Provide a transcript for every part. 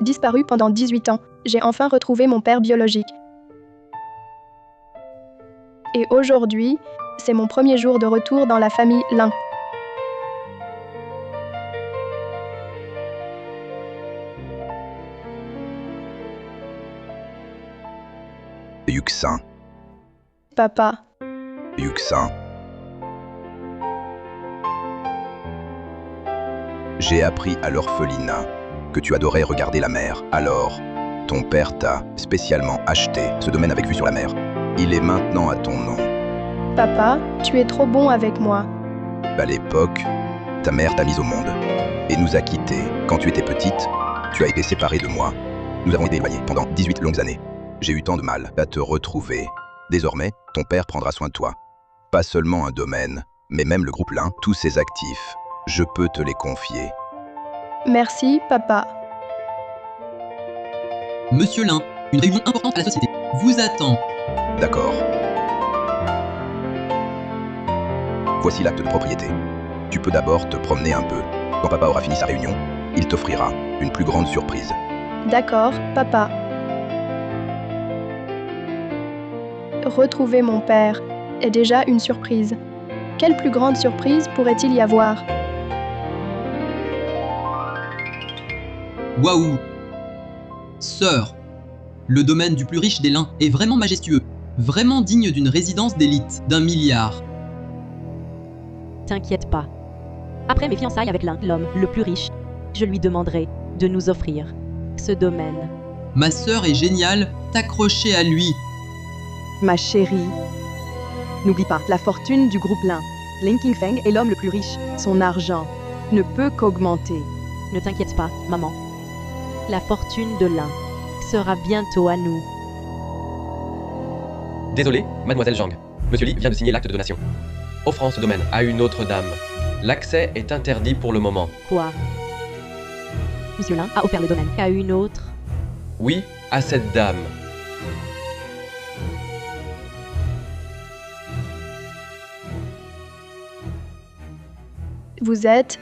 Disparu pendant 18 ans, j'ai enfin retrouvé mon père biologique. Et aujourd'hui, c'est mon premier jour de retour dans la famille Lin. Yuxin, Papa, Yuxin. J'ai appris à l'orphelinat que tu adorais regarder la mer. Alors, ton père t'a spécialement acheté ce domaine avec vue sur la mer. Il est maintenant à ton nom. papa, tu es trop bon avec moi. À l'époque, ta mère t'a mise au monde et nous a quittés. Quand tu étais petite, tu as été séparée de moi. Nous avons été éloignés pendant 18 longues années. J'ai eu tant de mal à te retrouver. Désormais, ton père prendra soin de toi. Pas seulement un domaine, mais même le groupe Lin, tous ses actifs. Je peux te les confier. Merci, papa. Monsieur Lin, une réunion importante à la société vous attend. D'accord. Voici l'acte de propriété. Tu peux d'abord te promener un peu. Quand papa aura fini sa réunion, il t'offrira une plus grande surprise. D'accord, papa. Retrouver mon père est déjà une surprise. Quelle plus grande surprise pourrait-il y avoir? Waouh! Sœur, le domaine du plus riche des Lin est vraiment majestueux, vraiment digne d'une résidence d'élite d'1 milliard. T'inquiète pas. Après mes fiançailles avec l'homme le plus riche, je lui demanderai de nous offrir ce domaine. Ma sœur est géniale, t'accrocher à lui. Ma chérie, n'oublie pas la fortune du groupe Lin. Lin Qingfeng est l'homme le plus riche. Son argent ne peut qu'augmenter. Ne t'inquiète pas, maman. La fortune de Lin sera bientôt à nous. Désolé, mademoiselle Zhang. Monsieur Li vient de signer l'acte de donation. Offrant ce domaine à une autre dame. L'accès est interdit pour le moment. Quoi? Monsieur Lin a offert le domaine à une autre. Oui, à cette dame. Vous êtes...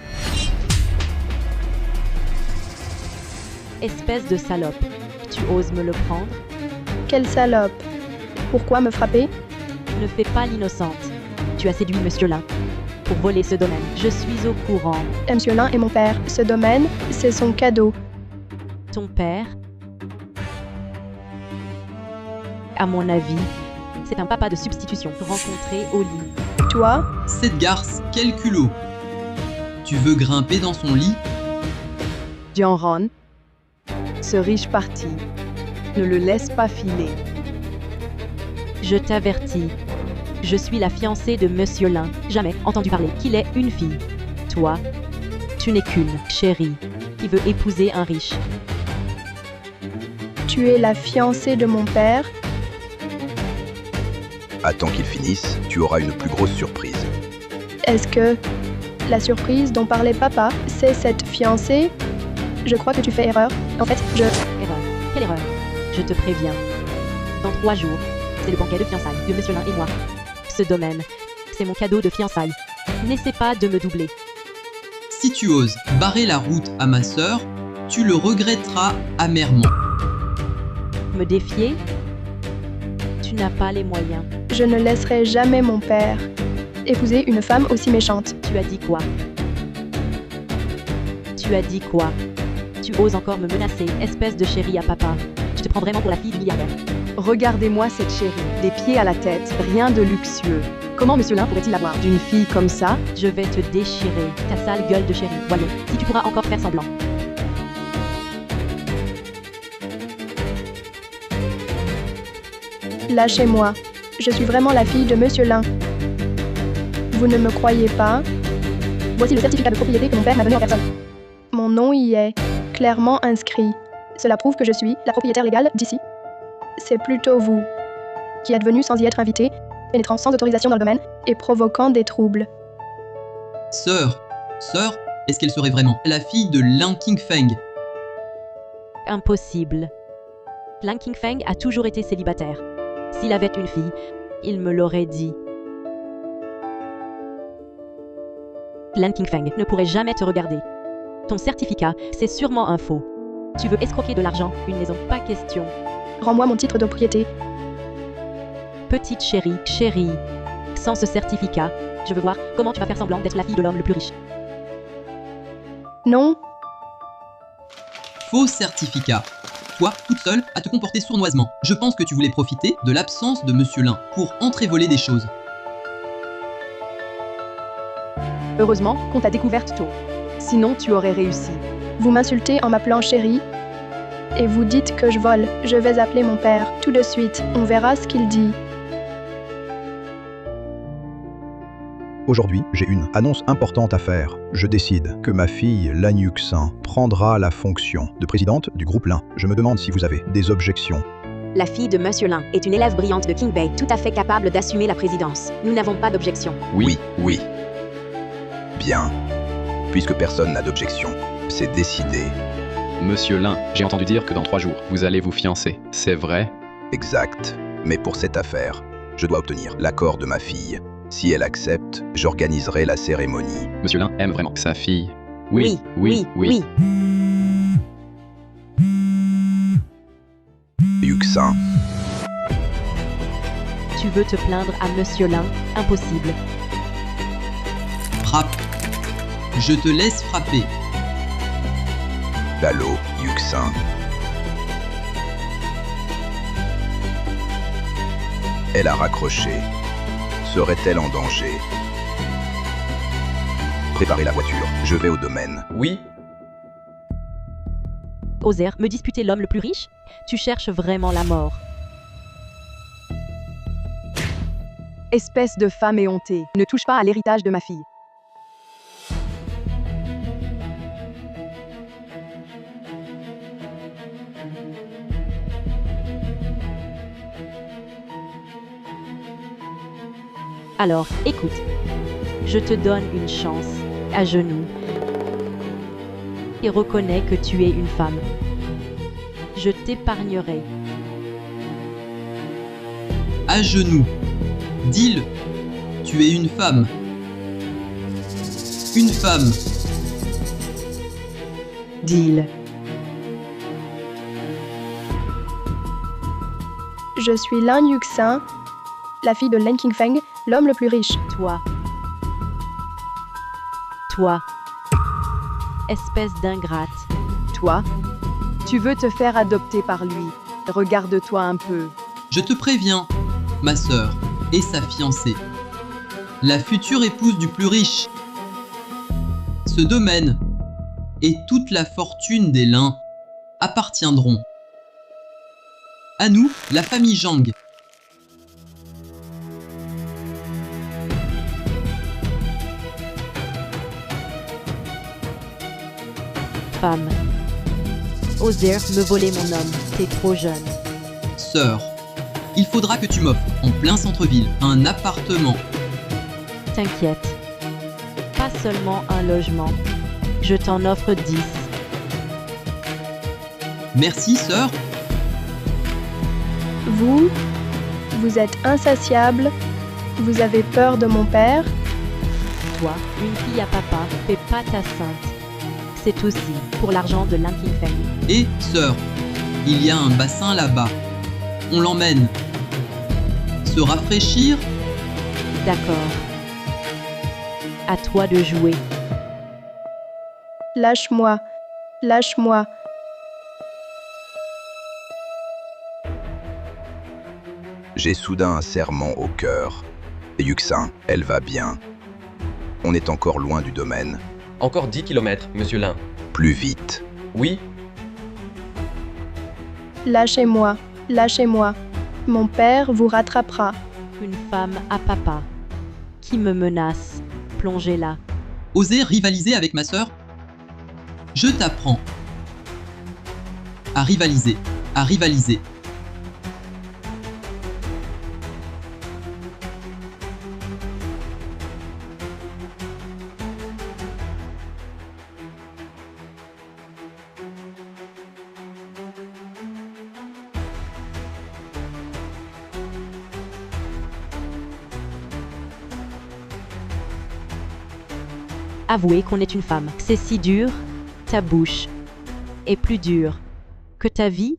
Espèce de salope. Tu oses me le prendre? Quelle salope! Pourquoi me frapper? Ne fais pas l'innocente. Tu as séduit Monsieur Lin pour voler ce domaine. Je suis au courant. Monsieur Lin est mon père. Ce domaine, c'est son cadeau. Ton père? À mon avis, c'est un papa de substitution rencontré au lit. Toi, Cette garce, quel culot! Tu veux grimper dans son lit? Jianron, ce riche parti, ne le laisse pas filer. Je t'avertis. Je suis la fiancée de Monsieur Lin. Jamais entendu parler qu'il est une fille. Toi, tu n'es qu'une chérie qui veut épouser un riche. tu es la fiancée de mon père. Attends qu'il finisse, tu auras une plus grosse surprise. Est-ce que la surprise dont parlait papa, c'est cette fiancée? Je crois que tu fais erreur. En fait, Erreur. Quelle erreur? Je te préviens. Dans 3 jours, c'est le banquet de fiançailles de Monsieur Lin et moi. Ce domaine, c'est mon cadeau de fiançailles. N'essaie pas de me doubler. Si tu oses barrer la route à ma sœur, tu le regretteras amèrement. Me défier? Tu n'as pas les moyens. je ne laisserai jamais mon père épouser une femme aussi méchante. Tu as dit quoi? Tu as dit quoi? Tu oses encore me menacer, espèce de chérie à papa. Je te prends vraiment pour la fille du milliardaire. Regardez-moi cette chérie, des pieds à la tête, rien de luxueux. Comment Monsieur Lin pourrait-il avoir d'une fille comme ça? Je vais te déchirer, ta sale gueule de chérie. Voyons, si tu pourras encore faire semblant. Lâchez-moi. Je suis vraiment la fille de Monsieur Lin. Vous ne me croyez pas? Voici le certificat de propriété que mon père m'a donné en personne. Mon nom y est clairement inscrit. Cela prouve que je suis la propriétaire légale d'ici. C'est plutôt vous qui êtes venu sans y être invité, pénétrant sans autorisation dans le domaine et provoquant des troubles. Sœur, est-ce qu'elle serait vraiment la fille de Lin Qingfeng? Impossible. Lin Qingfeng a toujours été célibataire. S'il avait une fille, il me l'aurait dit. Lin Qingfeng ne pourrait jamais te regarder. Ton certificat, c'est sûrement un faux. Tu veux escroquer de l'argent, une maison, pas question. Rends-moi mon titre de propriété. Petite chérie, sans ce certificat, je veux voir comment tu vas faire semblant d'être la fille de l'homme le plus riche. Non, Faux certificat. Toi, toute seule, à te comporter sournoisement. Je pense que tu voulais profiter de l'absence de Monsieur Lin pour entrer voler des choses. Heureusement qu'on t'a découverte tôt. Sinon, tu aurais réussi. vous m'insultez en m'appelant chérie. Et vous dites que je vole. Je vais appeler mon père. Tout de suite, on verra ce qu'il dit. Aujourd'hui, j'ai une annonce importante à faire. Je décide que ma fille, Lan Yuxin, prendra la fonction de présidente du groupe Lin. Je me demande si vous avez des objections. La fille de Monsieur Lin est une élève brillante de King Bay, tout à fait capable d'assumer la présidence. Nous n'avons pas d'objection. Oui. Bien. Puisque personne n'a d'objection, c'est décidé. Monsieur Lin, j'ai entendu dire que dans 3 jours, vous allez vous fiancer. C'est vrai? Exact. Mais pour cette affaire, je dois obtenir l'accord de ma fille. Si elle accepte, j'organiserai la cérémonie. Monsieur Lin aime vraiment sa fille. Oui. Yuxin, Tu veux te plaindre à Monsieur Lin? Impossible. Frappe. Je te laisse frapper. Allô, Yuxin. Elle a raccroché. Serait-elle en danger? Préparez la voiture, je vais au domaine. Oui, Oser me disputer l'homme le plus riche? Tu cherches vraiment la mort. Espèce de femme éhontée, ne touche pas à l'héritage de ma fille. Alors, écoute. Je te donne une chance, à genoux. Et reconnais que tu es une femme. Je t'épargnerai. À genoux. Dis-le. Tu es une femme. Une femme. Deal. Je suis Lan Yuxin, la fille de Lan Qingfeng, l'homme le plus riche. Toi. Espèce d'ingrate. Toi, tu veux te faire adopter par lui. Regarde-toi un peu. Je te préviens, ma sœur et sa fiancée. La future épouse du plus riche. Ce domaine et toute la fortune des Lin appartiendront à nous, la famille Zhang. Femme. Oser me voler mon homme. T'es trop jeune. Sœur, il faudra que tu m'offres, en plein centre-ville, un appartement. T'inquiète. Pas seulement un logement. Je t'en offre 10. Merci, sœur. Vous êtes insatiable. Vous avez peur de mon père. Toi, une fille à papa, fais pas ta sainte. C'est aussi pour l'argent de Lan Qingfeng. Et, sœur, il y a un bassin là-bas. On l'emmène. Se rafraîchir? D'accord. À toi de jouer. Lâche-moi. Lâche-moi. J'ai soudain un serrement au cœur. Yuxin, elle va bien. On est encore loin du domaine. encore 10 km, Monsieur Lin. Plus vite. Oui, Lâchez-moi. Lâchez-moi. Mon père vous rattrapera. Une femme à papa. Qui me menace. Plongez-la. Oser rivaliser avec ma sœur? Je t'apprends. À rivaliser. À rivaliser. Avouez qu'on est une femme. C'est si dur. Ta bouche est plus dure. que ta vie?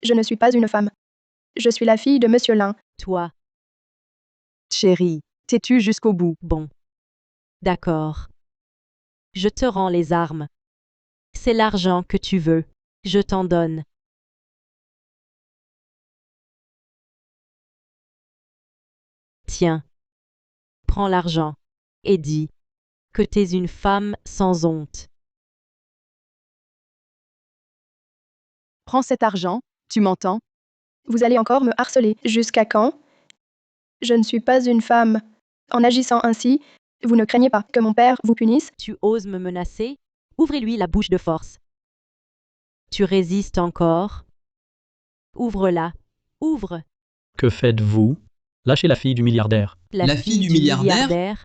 Je ne suis pas une femme. Je suis la fille de Monsieur Lin. Toi, Chérie, t'es-tu jusqu'au bout? bon. D'accord. Je te rends les armes. C'est l'argent que tu veux. Je t'en donne. Tiens. Prends l'argent. Et dis que t'es une femme sans honte. Prends cet argent, tu m'entends? Vous allez encore me harceler. Jusqu'à quand? Je ne suis pas une femme. En agissant ainsi, vous ne craignez pas que mon père vous punisse? Tu oses me menacer? Ouvrez-lui la bouche de force. Tu résistes encore? Ouvre-la. Ouvre. Que faites-vous? Lâchez la fille du milliardaire. La fille du milliardaire?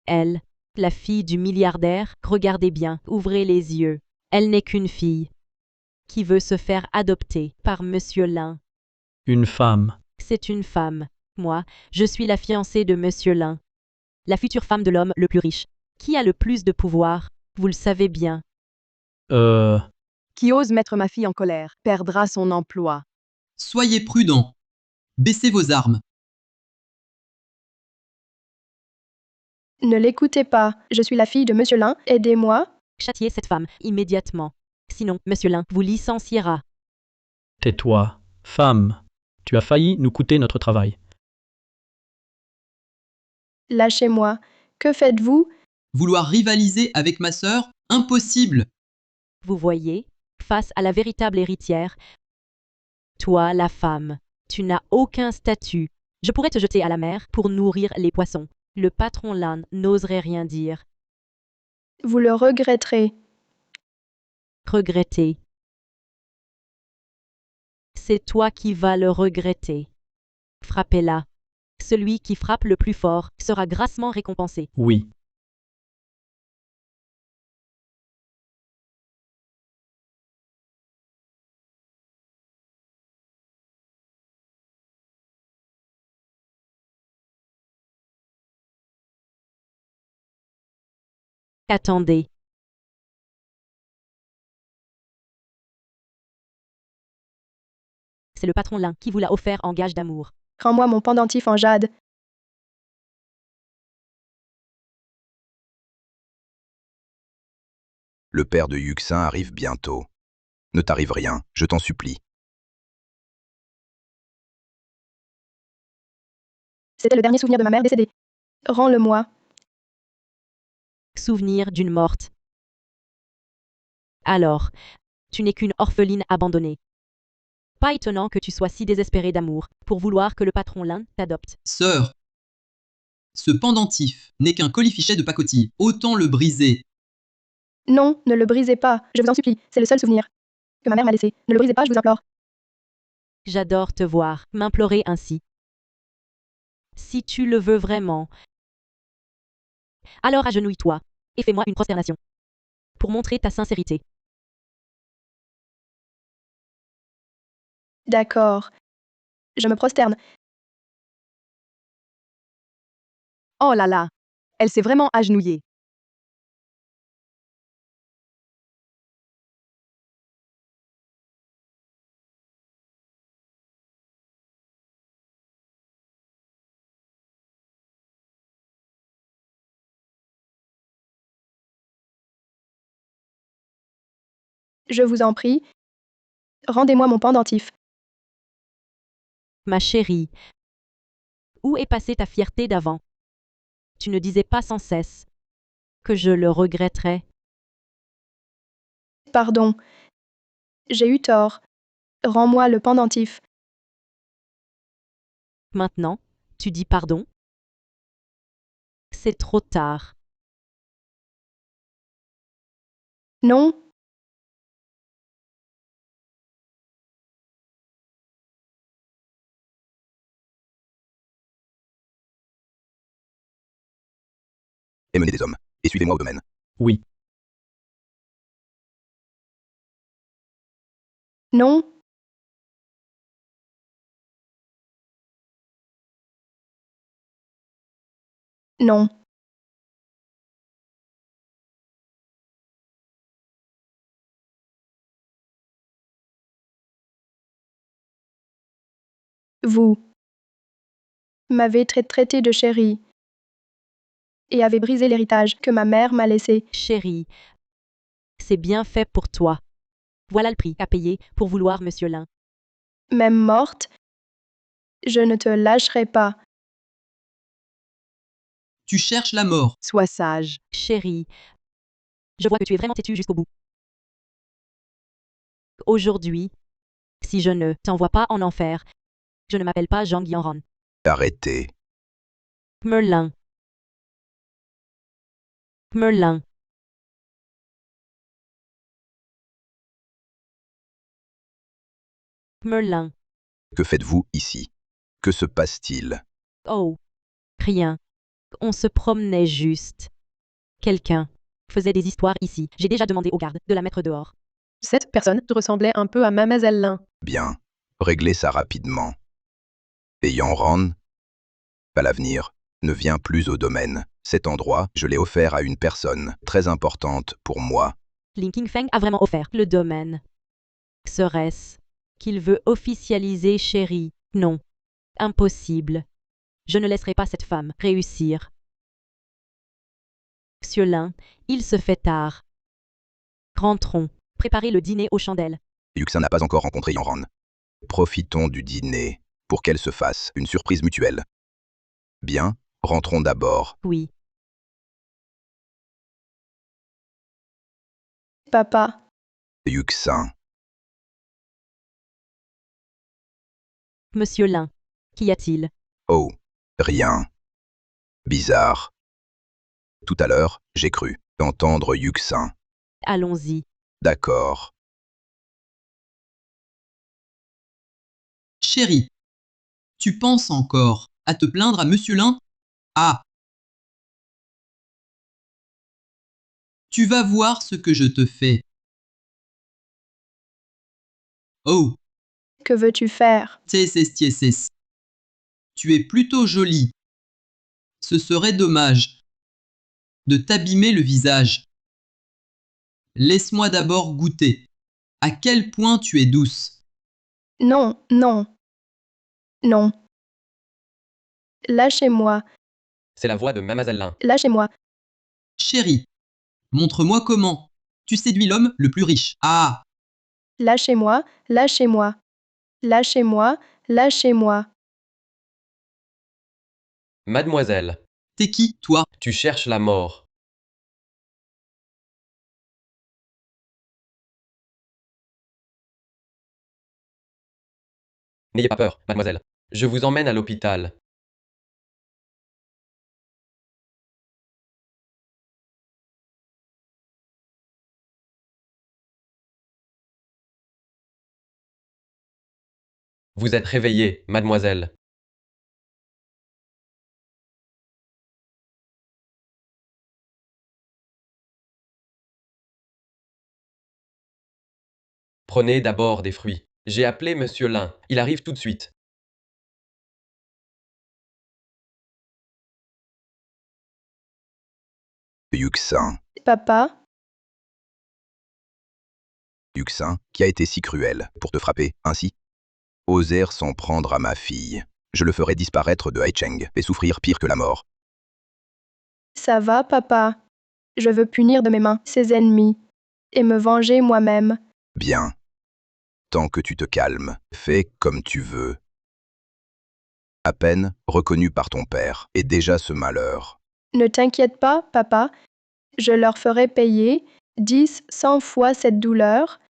Elle, la fille du milliardaire, regardez bien, ouvrez les yeux. Elle n'est qu'une fille qui veut se faire adopter par Monsieur Lin. Une femme. C'est une femme. Moi, je suis la fiancée de Monsieur Lin. La future femme de l'homme le plus riche. Qui a le plus de pouvoir? Vous le savez bien. Qui ose mettre ma fille en colère perdra son emploi. Soyez prudent. Baissez vos armes. Ne l'écoutez pas. Je suis la fille de Monsieur Lin. Aidez-moi. Châtiez cette femme immédiatement. Sinon, Monsieur Lin vous licenciera. Tais-toi. Femme. Tu as failli nous coûter notre travail. Lâchez-moi. Que faites-vous? Vouloir rivaliser avec ma sœur? Impossible. Vous voyez, face à la véritable héritière, toi, la femme, tu n'as aucun statut. Je pourrais te jeter à la mer pour nourrir les poissons. Le patron Lin n'oserait rien dire. Vous le regretterez. Regretter. C'est toi qui vas le regretter. Frappez-la. Celui qui frappe le plus fort sera grassement récompensé. Oui. Attendez. C'est le patron Lin qui vous l'a offert en gage d'amour. Rends-moi mon pendentif en jade. Le père de Yuxin arrive bientôt. Ne t'arrive rien, je t'en supplie. C'était le dernier souvenir de ma mère décédée. Rends-le-moi. Souvenir d'une morte. Alors, tu n'es qu'une orpheline abandonnée. Pas étonnant que tu sois si désespérée d'amour pour vouloir que le patron Lin t'adopte. Sœur. Ce pendentif n'est qu'un colifichet de pacotille. Autant le briser. Non, ne le brisez pas. Je vous en supplie. C'est le seul souvenir que ma mère m'a laissé. Ne le brisez pas, je vous implore. J'adore te voir m'implorer ainsi. Si tu le veux vraiment, alors agenouille-toi et fais-moi une prosternation pour montrer ta sincérité. D'accord. Je me prosterne. Oh là là! Elle s'est vraiment agenouillée. Je vous en prie. Rendez-moi mon pendentif. Ma chérie, où est passée ta fierté d'avant? Tu ne disais pas sans cesse que je le regretterais. Pardon. J'ai eu tort. Rends-moi le pendentif. Maintenant, tu dis pardon? C'est trop tard. Non. Et menez des hommes. Et suivez-moi au domaine. Oui. Non. Non. Vous m'avez traité de chérie et avez brisé l'héritage que ma mère m'a laissé. Chérie, c'est bien fait pour toi. Voilà le prix à payer pour vouloir Monsieur Lin. Même morte, je ne te lâcherai pas. Tu cherches la mort. Sois sage. Chérie, je vois que tu es vraiment têtu jusqu'au bout. Aujourd'hui, si je ne t'envoie pas en enfer, je ne m'appelle pas Zhang Yanran. Arrêtez. Merlin. Merlin. Merlin. Que faites-vous ici? Que se passe-t-il? Oh. Rien. On se promenait juste. Quelqu'un faisait des histoires ici. J'ai déjà demandé aux gardes de la mettre dehors. Cette personne ressemblait un peu à Mademoiselle Lin. Bien. Réglez ça rapidement. Et Yanran? À l'avenir, ne viens plus au domaine. Cet endroit, je l'ai offert à une personne très importante pour moi. Linking Feng a vraiment offert le domaine. Serait-ce qu'il veut officialiser chérie? Non. Impossible. Je ne laisserai pas cette femme réussir. Monsieur Lin, il se fait tard. Rentrons. Préparez le dîner aux chandelles. Yuxin n'a pas encore rencontré Yanran. Profitons du dîner pour qu'elle se fasse une surprise mutuelle. Bien, rentrons d'abord. Oui. Papa, Yuxin, Monsieur Lin, qu'y a-t-il? oh, rien. Bizarre. Tout à l'heure, j'ai cru entendre Yuxin. Allons-y. D'accord. Chérie, tu penses encore à te plaindre à Monsieur Lin? Ah! Tu vas voir ce que je te fais. Oh, que veux-tu faire? TSS. Tu es plutôt jolie. Ce serait dommage de t'abîmer le visage. Laisse-moi d'abord goûter. À quel point tu es douce. Non, non. Non. Lâchez-moi, C'est la voix de Mademoiselle Lin. lâchez-moi. Chérie, montre-moi comment. Tu séduis l'homme le plus riche. Ah! Lâchez-moi, lâchez-moi. Lâchez-moi, lâchez-moi. Mademoiselle, T'es qui, toi? tu cherches la mort. N'ayez pas peur, mademoiselle. Je vous emmène à l'hôpital. Vous êtes réveillée, mademoiselle. Prenez d'abord des fruits. J'ai appelé Monsieur Lin. Il arrive tout de suite. Yuxin. Papa, Yuxin, qui a été si cruel pour te frapper ainsi? Osèrent s'en prendre à ma fille. Je le ferai disparaître de Haicheng et souffrir pire que la mort. ça va, papa. Je veux punir de mes mains ses ennemis et me venger moi-même. Bien. Tant que tu te calmes, fais comme tu veux. À peine reconnu par ton père, et déjà ce malheur. Ne t'inquiète pas, papa. Je leur ferai payer 10, 100 fois cette douleur.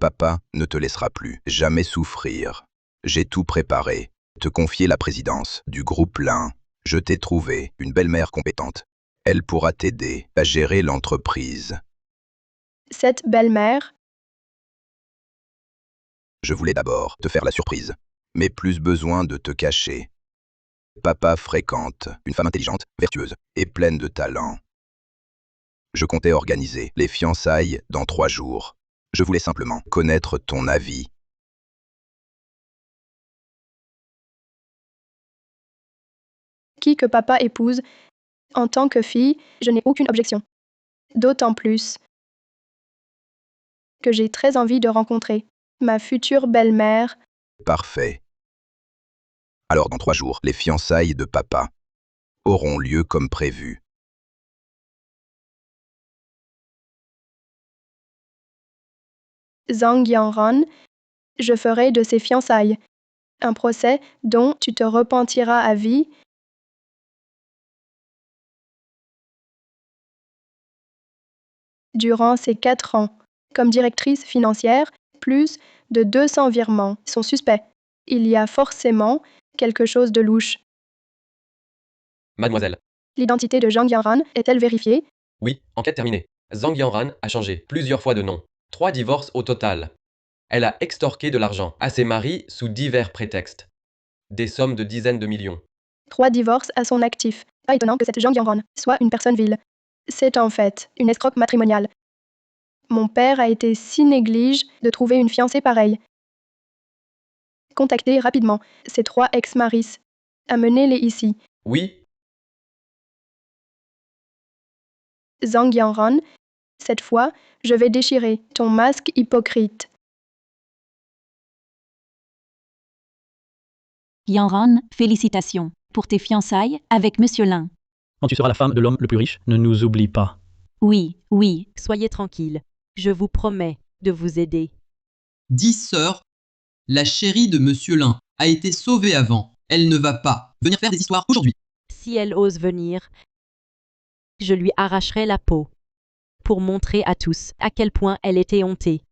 Papa ne te laissera plus jamais souffrir. J'ai tout préparé. Te confier la présidence du groupe Lin. Je t'ai trouvé une belle-mère compétente. Elle pourra t'aider à gérer l'entreprise. Cette belle-mère, Je voulais d'abord te faire la surprise, mais plus besoin de te cacher. Papa fréquente une femme intelligente, vertueuse et pleine de talent. Je comptais organiser les fiançailles dans 3 jours. Je voulais simplement connaître ton avis. qui que papa épouse, en tant que fille, je n'ai aucune objection. D'autant plus que j'ai très envie de rencontrer ma future belle-mère Parfait. Alors dans 3 jours, les fiançailles de papa auront lieu comme prévu. Zhang Yanran, je ferai de ses fiançailles un procès dont tu te repentiras à vie. Durant ces 4 ans, comme directrice financière, plus de 200 virements sont suspects. Il y a forcément quelque chose de louche. Mademoiselle. L'identité de Zhang Yanran est-elle vérifiée? Oui, enquête terminée. Zhang Yanran a changé plusieurs fois de nom. 3 divorces au total. Elle a extorqué de l'argent à ses maris sous divers prétextes. Des sommes de dizaines de millions. 3 divorces à son actif. Pas étonnant que cette Zhang Yanran soit une personne vile. C'est en fait une escroque matrimoniale. Mon père a été si néglige de trouver une fiancée pareille. Contactez rapidement ces 3 ex-maris. Amenez-les ici. Oui, Zhang Yanran, cette fois, je vais déchirer ton masque hypocrite. Yanran, félicitations pour tes fiançailles avec Monsieur Lin. Quand tu seras la femme de l'homme le plus riche, ne nous oublie pas. Oui, oui, Soyez tranquille. Je vous promets de vous aider. 10 sœurs, la chérie de Monsieur Lin a été sauvée avant. Elle ne va pas venir faire des histoires aujourd'hui. Si elle ose venir, je lui arracherai la peau pour montrer à tous à quel point elle était hontée.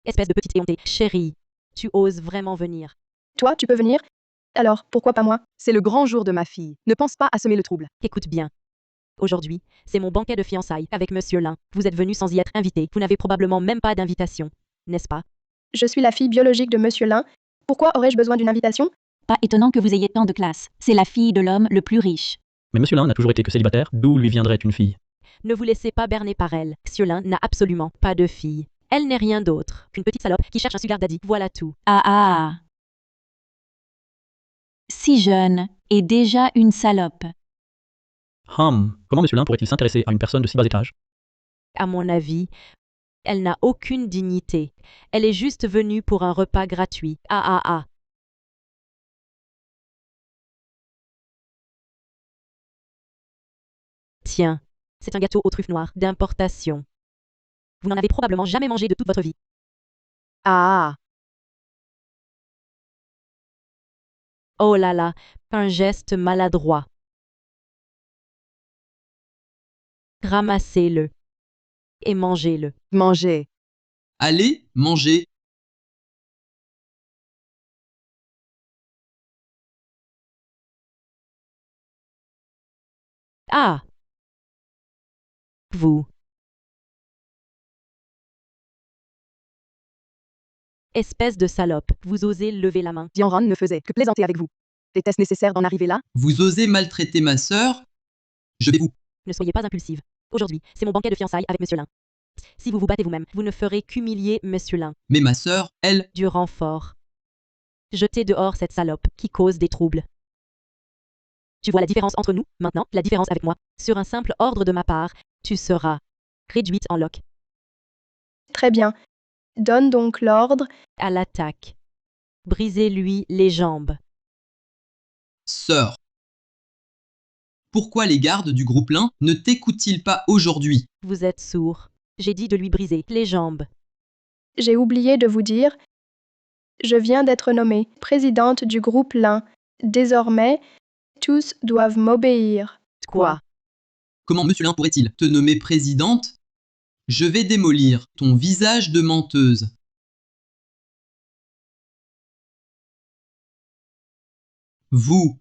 Espèce de petite éhontée, chérie, tu oses vraiment venir. Toi, tu peux venir? Alors, pourquoi pas moi? C'est le grand jour de ma fille. Ne pense pas à semer le trouble. Écoute bien. Aujourd'hui, c'est mon banquet de fiançailles avec Monsieur Lin. Vous êtes venu sans y être invité. Vous n'avez probablement même pas d'invitation, n'est-ce pas? Je suis la fille biologique de Monsieur Lin. Pourquoi aurais-je besoin d'une invitation? pas étonnant que vous ayez tant de classe. C'est la fille de l'homme le plus riche. Mais Monsieur Lin n'a toujours été que célibataire, d'où lui viendrait une fille? Ne vous laissez pas berner par elle. Monsieur Lin n'a absolument pas de fille. Elle n'est rien d'autre qu'une petite salope qui cherche un sugar daddy. Voilà tout. Ah. Si jeune, et déjà une salope. Comment Monsieur Lin pourrait-il s'intéresser à une personne de si bas étage? À mon avis, elle n'a aucune dignité. Elle est juste venue pour un repas gratuit. Tiens, c'est un gâteau aux truffes noires d'importation. Vous n'en avez probablement jamais mangé de toute votre vie. Oh là là, un geste maladroit. Ramassez-le et mangez-le. Mangez. Allez, mangez. Ah! Vous. Espèce de salope, vous osez lever la main. Yanran ne faisait que plaisanter avec vous. Était-ce nécessaire d'en arriver là? Vous osez maltraiter ma sœur? Je vais vous... Ne soyez pas impulsive. Aujourd'hui, c'est mon banquet de fiançailles avec Monsieur Lin. Si vous vous battez vous-même, vous ne ferez qu'humilier Monsieur Lin. Mais ma sœur, elle... Du renfort. Jetez dehors cette salope qui cause des troubles. Tu vois la différence entre nous, maintenant, la différence avec moi. Sur un simple ordre de ma part, tu seras réduite en loques. Très bien. Donne donc l'ordre. À l'attaque. Brisez-lui les jambes. Sœur. Pourquoi les gardes du groupe Lin ne t'écoutent-ils pas aujourd'hui? Vous êtes sourd. J'ai dit de lui briser les jambes. J'ai oublié de vous dire. Je viens d'être nommée présidente du groupe Lin. Désormais, tous doivent m'obéir. Quoi? Comment Monsieur Lin pourrait-il te nommer présidente? Je vais démolir ton visage de menteuse. Vous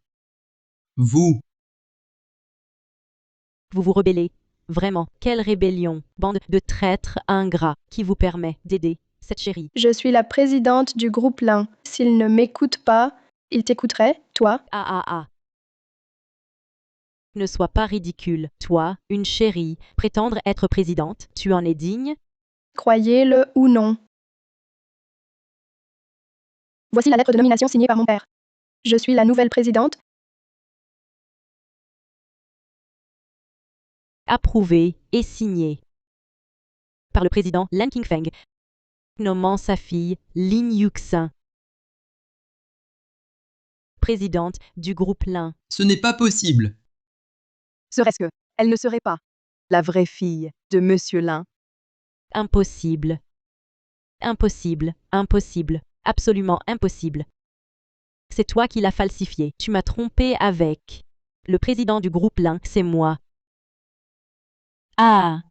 vous vous rebellez. Vraiment, quelle rébellion, bande de traîtres ingrats qui vous permet d'aider cette chérie. Je suis la présidente du groupe Lin. S'il ne m'écoute pas, il t'écouterait, toi? Ne sois pas ridicule, toi, une chérie, prétendre être présidente, tu en es digne? Croyez-le ou non. Voici la lettre de nomination signée par mon père. Je suis la nouvelle présidente. Approuvé et signé par le président Lan Qingfeng, nommant sa fille Lin Yuxin présidente du groupe Lin. Ce n'est pas possible. Serait-ce que elle ne serait pas la vraie fille de Monsieur Lin? Impossible. Impossible, impossible, absolument impossible. C'est toi qui l'as falsifié. Tu m'as trompé avec. Le président du groupe Lin, c'est moi. Ah.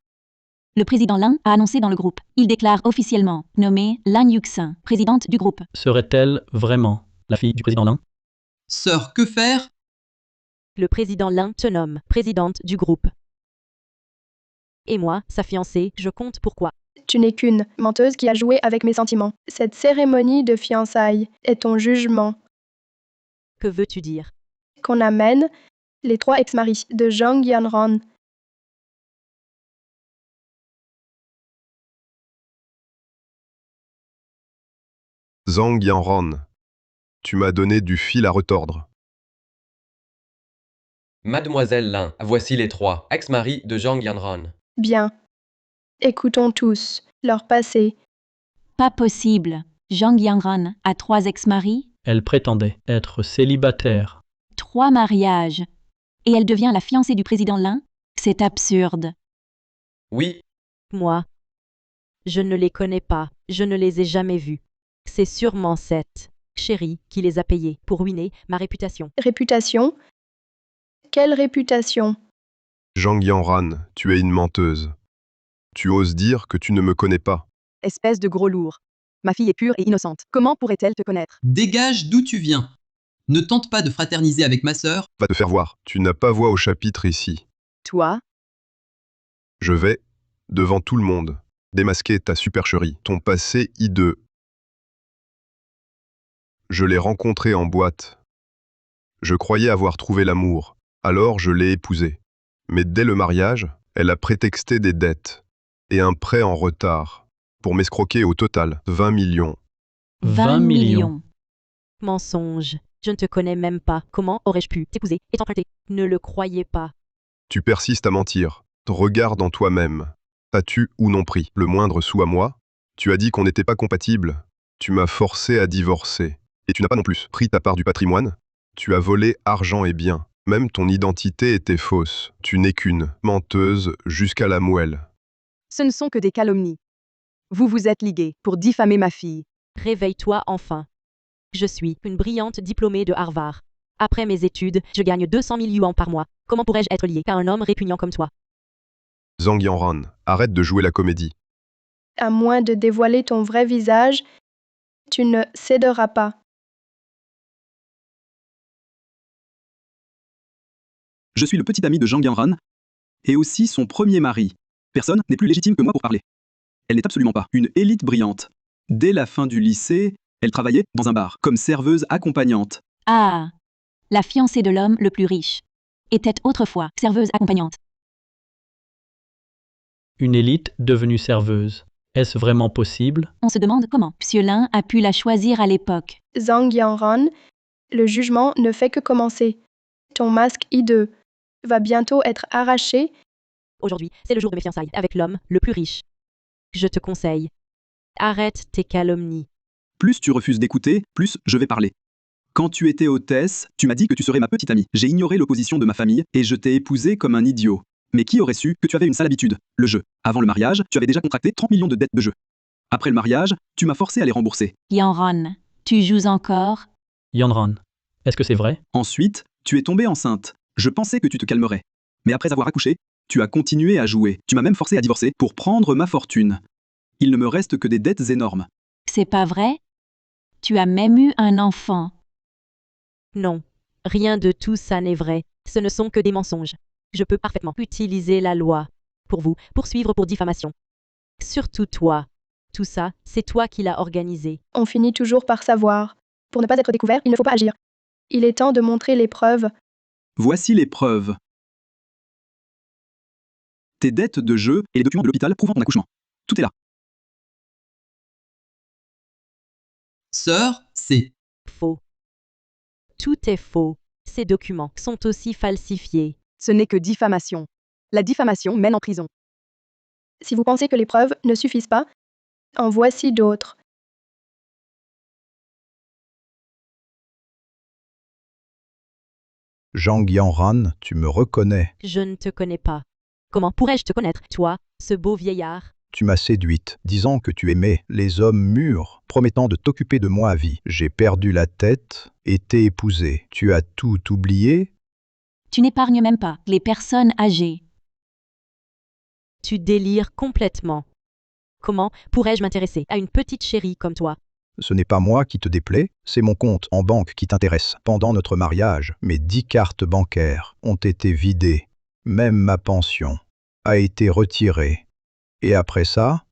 Le président Lin a annoncé dans le groupe. Il déclare officiellement, nommée Lan Yuxin, présidente du groupe. Serait-elle vraiment la fille du président Lin? Sœur, que faire? Le président Lin te nomme présidente du groupe. Et moi, sa fiancée, je compte pourquoi. Tu n'es qu'une menteuse qui a joué avec mes sentiments. Cette cérémonie de fiançailles est ton jugement. Que veux-tu dire? Qu'on amène les 3 ex-maris de Zhang Yanran. Zhang Yanran, tu m'as donné du fil à retordre. Mademoiselle Lin, voici les 3 ex-maris de Zhang Yanran. Bien. Écoutons tous leur passé. Pas possible. Zhang Yanran a 3 ex-maris, Elle prétendait être célibataire. 3 mariages. Et elle devient la fiancée du président Lin? C'est absurde. Oui, Moi. Je ne les connais pas, je ne les ai jamais vus. C'est sûrement cette chérie qui les a payés pour ruiner ma réputation. Réputation? Quelle réputation? Zhang Yanran, tu es une menteuse. Tu oses dire que tu ne me connais pas. Espèce de gros lourd. Ma fille est pure et innocente. Comment pourrait-elle te connaître? Dégage d'où tu viens. Ne tente pas de fraterniser avec ma sœur. Va te faire voir. Tu n'as pas voix au chapitre ici. Toi? Je vais, devant tout le monde, démasquer ta supercherie, ton passé hideux. Je l'ai rencontrée en boîte. Je croyais avoir trouvé l'amour, alors je l'ai épousée. Mais dès le mariage, elle a prétexté des dettes et un prêt en retard pour m'escroquer au total 20 millions. 20 millions. Mensonge. Je ne te connais même pas. Comment aurais-je pu t'épouser et t'emprunter? Ne le croyez pas. Tu persistes à mentir. Regarde en toi-même. As-tu ou non pris le moindre sou à moi? Tu as dit qu'on n'était pas compatibles. Tu m'as forcé à divorcer. Et tu n'as pas non plus pris ta part du patrimoine? Tu as volé argent et biens. Même ton identité était fausse. Tu n'es qu'une menteuse jusqu'à la moelle. Ce ne sont que des calomnies. Vous vous êtes ligués pour diffamer ma fille. Réveille-toi enfin. Je suis une brillante diplômée de Harvard. Après mes études, je gagne 200 000 yuans par mois. Comment pourrais-je être liée à un homme répugnant comme toi? Zhang Yanran, arrête de jouer la comédie. À moins de dévoiler ton vrai visage, tu ne céderas pas. Je suis le petit ami de Zhang Yanran, et aussi son premier mari. Personne n'est plus légitime que moi pour parler. Elle n'est absolument pas une élite brillante. Dès la fin du lycée, elle travaillait dans un bar, comme serveuse accompagnante. Ah. La fiancée de l'homme le plus riche. Était autrefois serveuse accompagnante. Une élite devenue serveuse. Est-ce vraiment possible? On se demande comment Monsieur Lin a pu la choisir à l'époque. Zhang Yanran, le jugement ne fait que commencer. Ton masque hideux va bientôt être arraché. Aujourd'hui, c'est le jour de mes fiançailles avec l'homme le plus riche. Je te conseille. Arrête tes calomnies. Plus tu refuses d'écouter, plus je vais parler. Quand tu étais hôtesse, tu m'as dit que tu serais ma petite amie. J'ai ignoré l'opposition de ma famille et je t'ai épousée comme un idiot. Mais qui aurait su que tu avais une sale habitude, le jeu? Avant le mariage, tu avais déjà contracté 30 millions de dettes de jeu. Après le mariage, tu m'as forcé à les rembourser. Yanran, tu joues encore? Yanran, est-ce que c'est vrai? Ensuite, tu es tombée enceinte. Je pensais que tu te calmerais. Mais après avoir accouché, tu as continué à jouer. Tu m'as même forcé à divorcer pour prendre ma fortune. Il ne me reste que des dettes énormes. C'est pas vrai? Tu as même eu un enfant. Non. Rien de tout ça n'est vrai. Ce ne sont que des mensonges. Je peux parfaitement utiliser la loi pour vous poursuivre pour diffamation. Surtout toi. Tout ça, c'est toi qui l'as organisé. On finit toujours par savoir. Pour ne pas être découvert, il ne faut pas agir. Il est temps de montrer les preuves. Voici les preuves. Tes dettes de jeu et les documents de l'hôpital prouvant ton accouchement. Tout est là. Sœur, c'est Faux. Tout est faux. Ces documents sont aussi falsifiés. Ce n'est que diffamation. La diffamation mène en prison. Si vous pensez que les preuves ne suffisent pas, en voici d'autres. Zhang Yanran, tu me reconnais. Je ne te connais pas. Comment pourrais-je te connaître, toi, ce beau vieillard? Tu m'as séduite, disant que tu aimais les hommes mûrs, promettant de t'occuper de moi à vie. J'ai perdu la tête et t'ai épousé. Tu as tout oublié? Tu n'épargnes même pas les personnes âgées. Tu délires complètement. Comment pourrais-je m'intéresser à une petite chérie comme toi? Ce n'est pas moi qui te déplaît, c'est mon compte en banque qui t'intéresse. Pendant notre mariage, mes 10 cartes bancaires ont été vidées. Même ma pension a été retirée. Et après ça,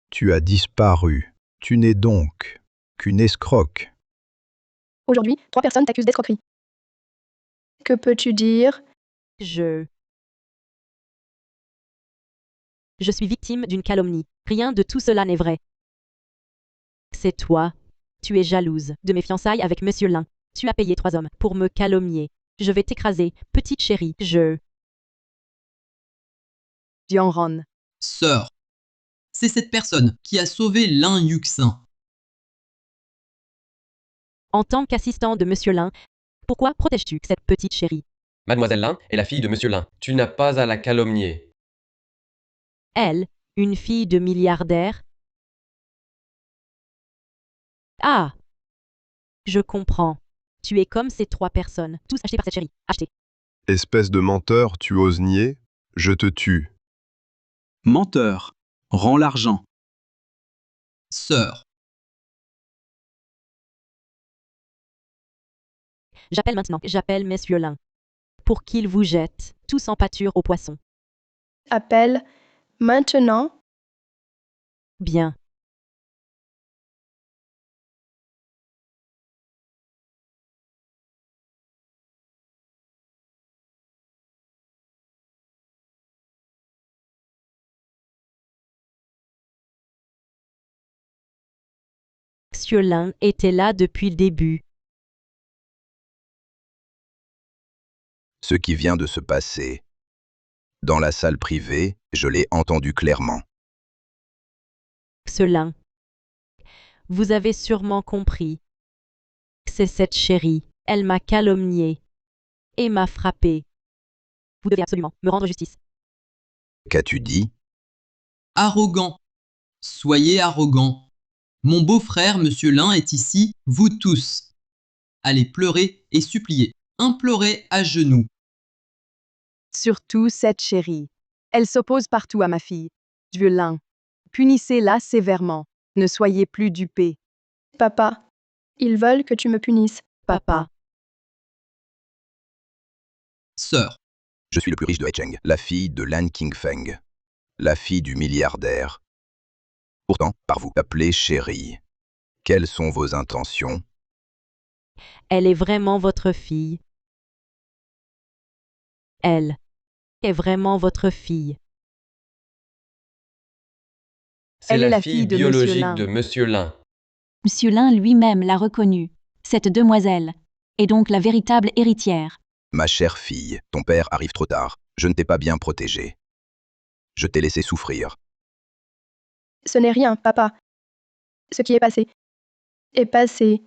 tu as disparu. Tu n'es donc qu'une escroque. Aujourd'hui, 3 personnes t'accusent d'escroquerie. Que peux-tu dire? Je suis victime d'une calomnie. Rien de tout cela n'est vrai. C'est toi. Tu es jalouse de mes fiançailles avec Monsieur Lin. Tu as payé 3 hommes pour me calomnier. Je vais t'écraser, petite chérie. Yanran. sœur. C'est cette personne qui a sauvé Lin Yuxin. En tant qu'assistant de Monsieur Lin, pourquoi protèges-tu cette petite chérie? Mademoiselle Lin est la fille de Monsieur Lin. Tu n'as pas à la calomnier. Elle, une fille de milliardaire? Ah! Je comprends. Tu es comme ces 3 personnes, tous achetés par cette chérie. Achetés. Espèce de menteur, tu oses nier? Je te tue. Menteur. Rends l'argent. Sœur. J'appelle maintenant. J'appelle Monsieur Lin. Pour qu'ils vous jettent tous en pâture aux poissons. Appelle maintenant. Bien. Monsieur Lin était là depuis le début. Ce qui vient de se passer. Dans la salle privée, je l'ai entendu clairement. Monsieur Lin. Vous avez sûrement compris. C'est cette chérie. Elle m'a calomnié. Et m'a frappé. Vous devez absolument me rendre justice. Qu'as-tu dit? Arrogant. Soyez arrogant. Mon beau-frère, Monsieur Lin, est ici, vous tous. Allez pleurer et supplier. Implorez à genoux. Surtout cette chérie. Elle s'oppose partout à ma fille. Dieu Lin. Punissez-la sévèrement. Ne soyez plus dupés. Papa, ils veulent que tu me punisses. Papa. Sœur. Je suis le plus riche de Haicheng, la fille de Lan Qingfeng, la fille du milliardaire. Pourtant, par vous, appelée chérie. Quelles sont vos intentions? Elle est vraiment votre fille. Elle est vraiment votre fille. C'est Elle est la la fille fille de Monsieur biologique Lin. de Monsieur Lin. Monsieur Lin lui-même l'a reconnue. Cette demoiselle est donc la véritable héritière. Ma chère fille, ton père arrive trop tard. Je ne t'ai pas bien protégée. Je t'ai laissé souffrir. Ce n'est rien, papa. Ce qui est passé est passé.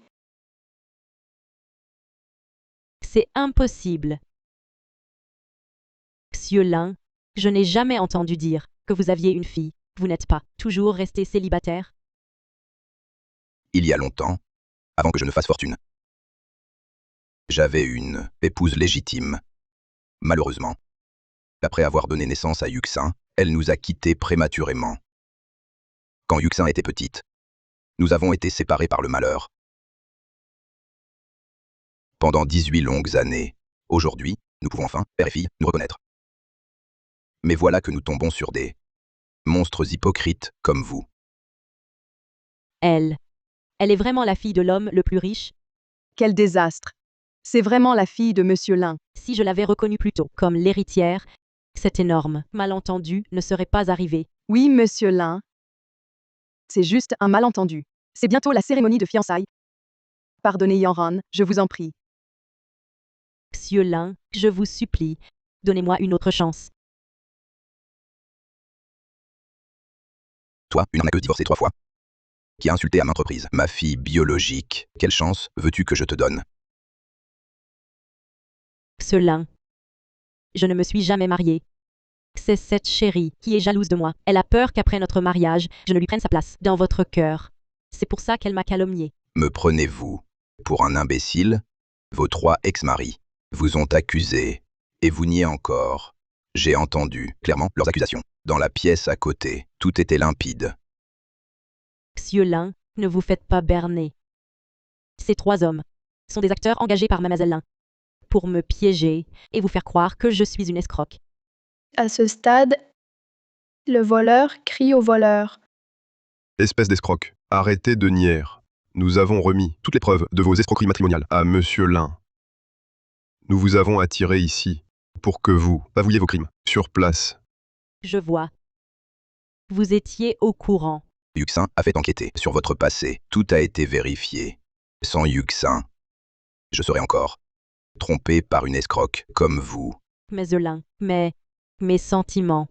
C'est impossible. Monsieur Lin, je n'ai jamais entendu dire que vous aviez une fille. Vous n'êtes pas toujours resté célibataire? Il y a longtemps, avant que je ne fasse fortune. J'avais une épouse légitime. Malheureusement, après avoir donné naissance à Yuxin, elle nous a quittés prématurément. Quand Yuxin était petite, nous avons été séparés par le malheur. Pendant 18 longues années, aujourd'hui, nous pouvons enfin, père et fille, nous reconnaître. Mais voilà que nous tombons sur des monstres hypocrites comme vous. Elle est vraiment la fille de l'homme le plus riche? Quel désastre. C'est vraiment la fille de Monsieur Lin. Si je l'avais reconnue plus tôt comme l'héritière, cet énorme malentendu ne serait pas arrivé. Oui, Monsieur Lin. C'est juste un malentendu. C'est bientôt la cérémonie de fiançailles. Pardonnez Yanran, je vous en prie. Monsieur Lin, je vous supplie, donnez-moi une autre chance. Toi, une arnaqueuse divorcée 3 fois. Qui a insulté à maintes reprises ma fille biologique. Quelle chance veux-tu que je te donne? Monsieur Lin, je ne me suis jamais mariée. C'est cette chérie qui est jalouse de moi. Elle a peur qu'après notre mariage, je ne lui prenne sa place dans votre cœur. C'est pour ça qu'elle m'a calomnié. Me prenez-vous pour un imbécile? Vos 3 ex-maris vous ont accusé, et vous niez encore. J'ai entendu clairement leurs accusations. Dans la pièce à côté, tout était limpide. Monsieur Lin, ne vous faites pas berner. Ces 3 hommes sont des acteurs engagés par Mademoiselle Lin pour me piéger et vous faire croire que je suis une escroque. À ce stade, le voleur crie au voleur. Espèce d'escroc, arrêtez de nier. Nous avons remis toutes les preuves de vos escroqueries matrimoniales à Monsieur Lin. Nous vous avons attiré ici pour que vous avouiez vos crimes sur place. Je vois. Vous étiez au courant. Yuxin a fait enquêter sur votre passé. Tout a été vérifié. Sans Yuxin, je serais encore trompé par une escroque comme vous. Monsieur Lin, mais mes sentiments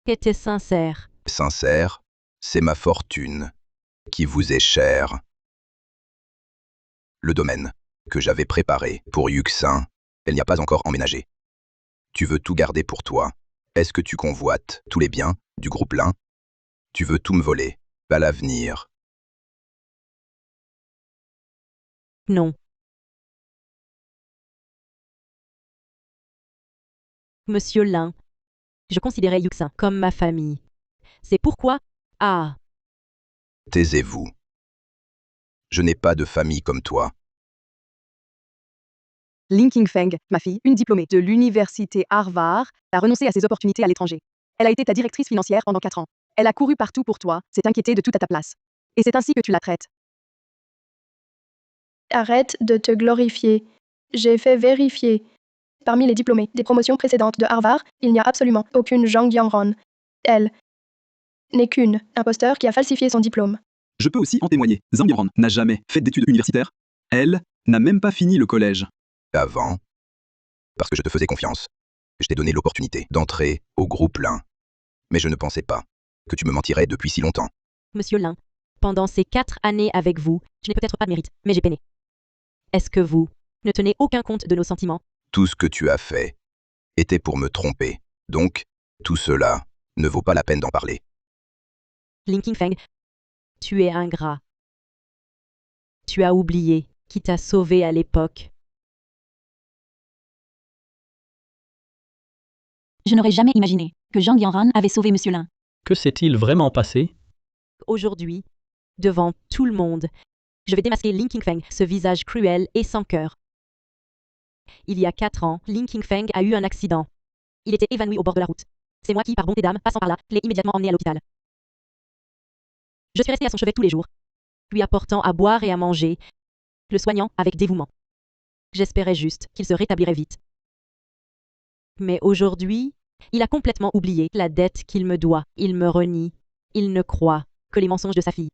étaient sincères. Sincère, c'est ma fortune qui vous est chère. Le domaine que j'avais préparé pour Yuxin, elle n'y a pas encore emménagé. Tu veux tout garder pour toi. Est-ce que tu convoites tous les biens du groupe Lin? Tu veux tout me voler à l'avenir? Non. Monsieur Lin, je considérais Yuxin comme ma famille. C'est pourquoi... Ah, Taisez-vous. Je n'ai pas de famille comme toi. Lin Qingfeng, ma fille, une diplômée de l'université Harvard, a renoncé à ses opportunités à l'étranger. Elle a été ta directrice financière pendant 4 ans. Elle a couru partout pour toi, s'est inquiétée de tout à ta place. Et c'est ainsi que tu la traites. Arrête de te glorifier. J'ai fait vérifier. Parmi les diplômés des promotions précédentes de Harvard, il n'y a absolument aucune Zhang Yanran. Elle n'est qu'une imposteur qui a falsifié son diplôme. Je peux aussi en témoigner. Zhang Yanran n'a jamais fait d'études universitaires. Elle n'a même pas fini le collège. Avant, parce que je te faisais confiance, je t'ai donné l'opportunité d'entrer au groupe Lin. Mais je ne pensais pas que tu me mentirais depuis si longtemps. Monsieur Lin, pendant ces 4 années avec vous, je n'ai peut-être pas de mérite, mais j'ai peiné. Est-ce que vous ne tenez aucun compte de nos sentiments? Tout ce que tu as fait était pour me tromper. Donc, tout cela ne vaut pas la peine d'en parler. Lin Qingfeng, tu es ingrat. Tu as oublié qui t'a sauvé à l'époque. Je n'aurais jamais imaginé que Zhang Yanran avait sauvé Monsieur Lin. Que s'est-il vraiment passé? Aujourd'hui, devant tout le monde, je vais démasquer Lin Qingfeng, ce visage cruel et sans cœur. Il y a 4 ans, Lin Qingfeng a eu un accident. Il était évanoui au bord de la route. C'est moi qui, par bonté d'âme, passant par là, l'ai immédiatement emmené à l'hôpital. Je suis resté à son chevet tous les jours, lui apportant à boire et à manger, le soignant avec dévouement. J'espérais juste qu'il se rétablirait vite. Mais aujourd'hui, il a complètement oublié la dette qu'il me doit. Il me renie. Il ne croit que les mensonges de sa fille.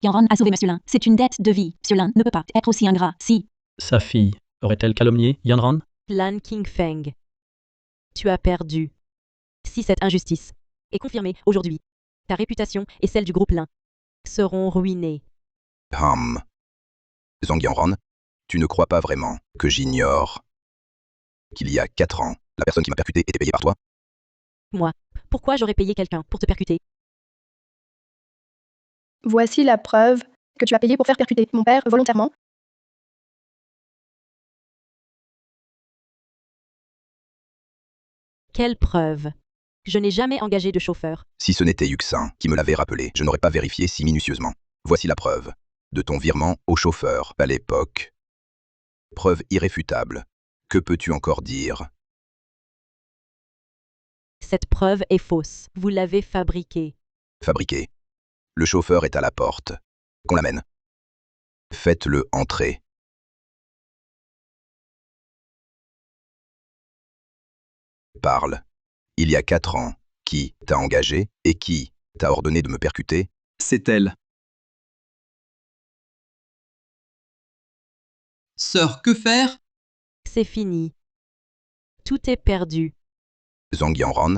Yanran a sauvé Monsieur Lin. C'est une dette de vie. Monsieur Lin ne peut pas être aussi ingrat. Si. Sa fille aurait-elle calomnié Yanran? Lan Qingfeng, tu as perdu. Si cette injustice est confirmée aujourd'hui, ta réputation et celle du groupe Lin seront ruinées. Zhang Yanran, tu ne crois pas vraiment que j'ignore qu'il y a 4 ans, la personne qui m'a percuté était payée par toi? Moi, pourquoi j'aurais payé quelqu'un pour te percuter? Voici la preuve que tu as payé pour faire percuter mon père volontairement. Quelle preuve? Je n'ai jamais engagé de chauffeur. Si ce n'était Yuxin qui me l'avait rappelé, je n'aurais pas vérifié si minutieusement. Voici la preuve de ton virement au chauffeur à l'époque. Preuve irréfutable. Que peux-tu encore dire? Cette preuve est fausse. Vous l'avez fabriquée. Fabriqué. Le chauffeur est à la porte. Qu'on l'amène. Faites-le entrer. Parle. Il y a 4 ans, qui t'a engagé et qui t'a ordonné de me percuter? C'est elle. Sœur, que faire? C'est fini. Tout est perdu. Zhang Yanran,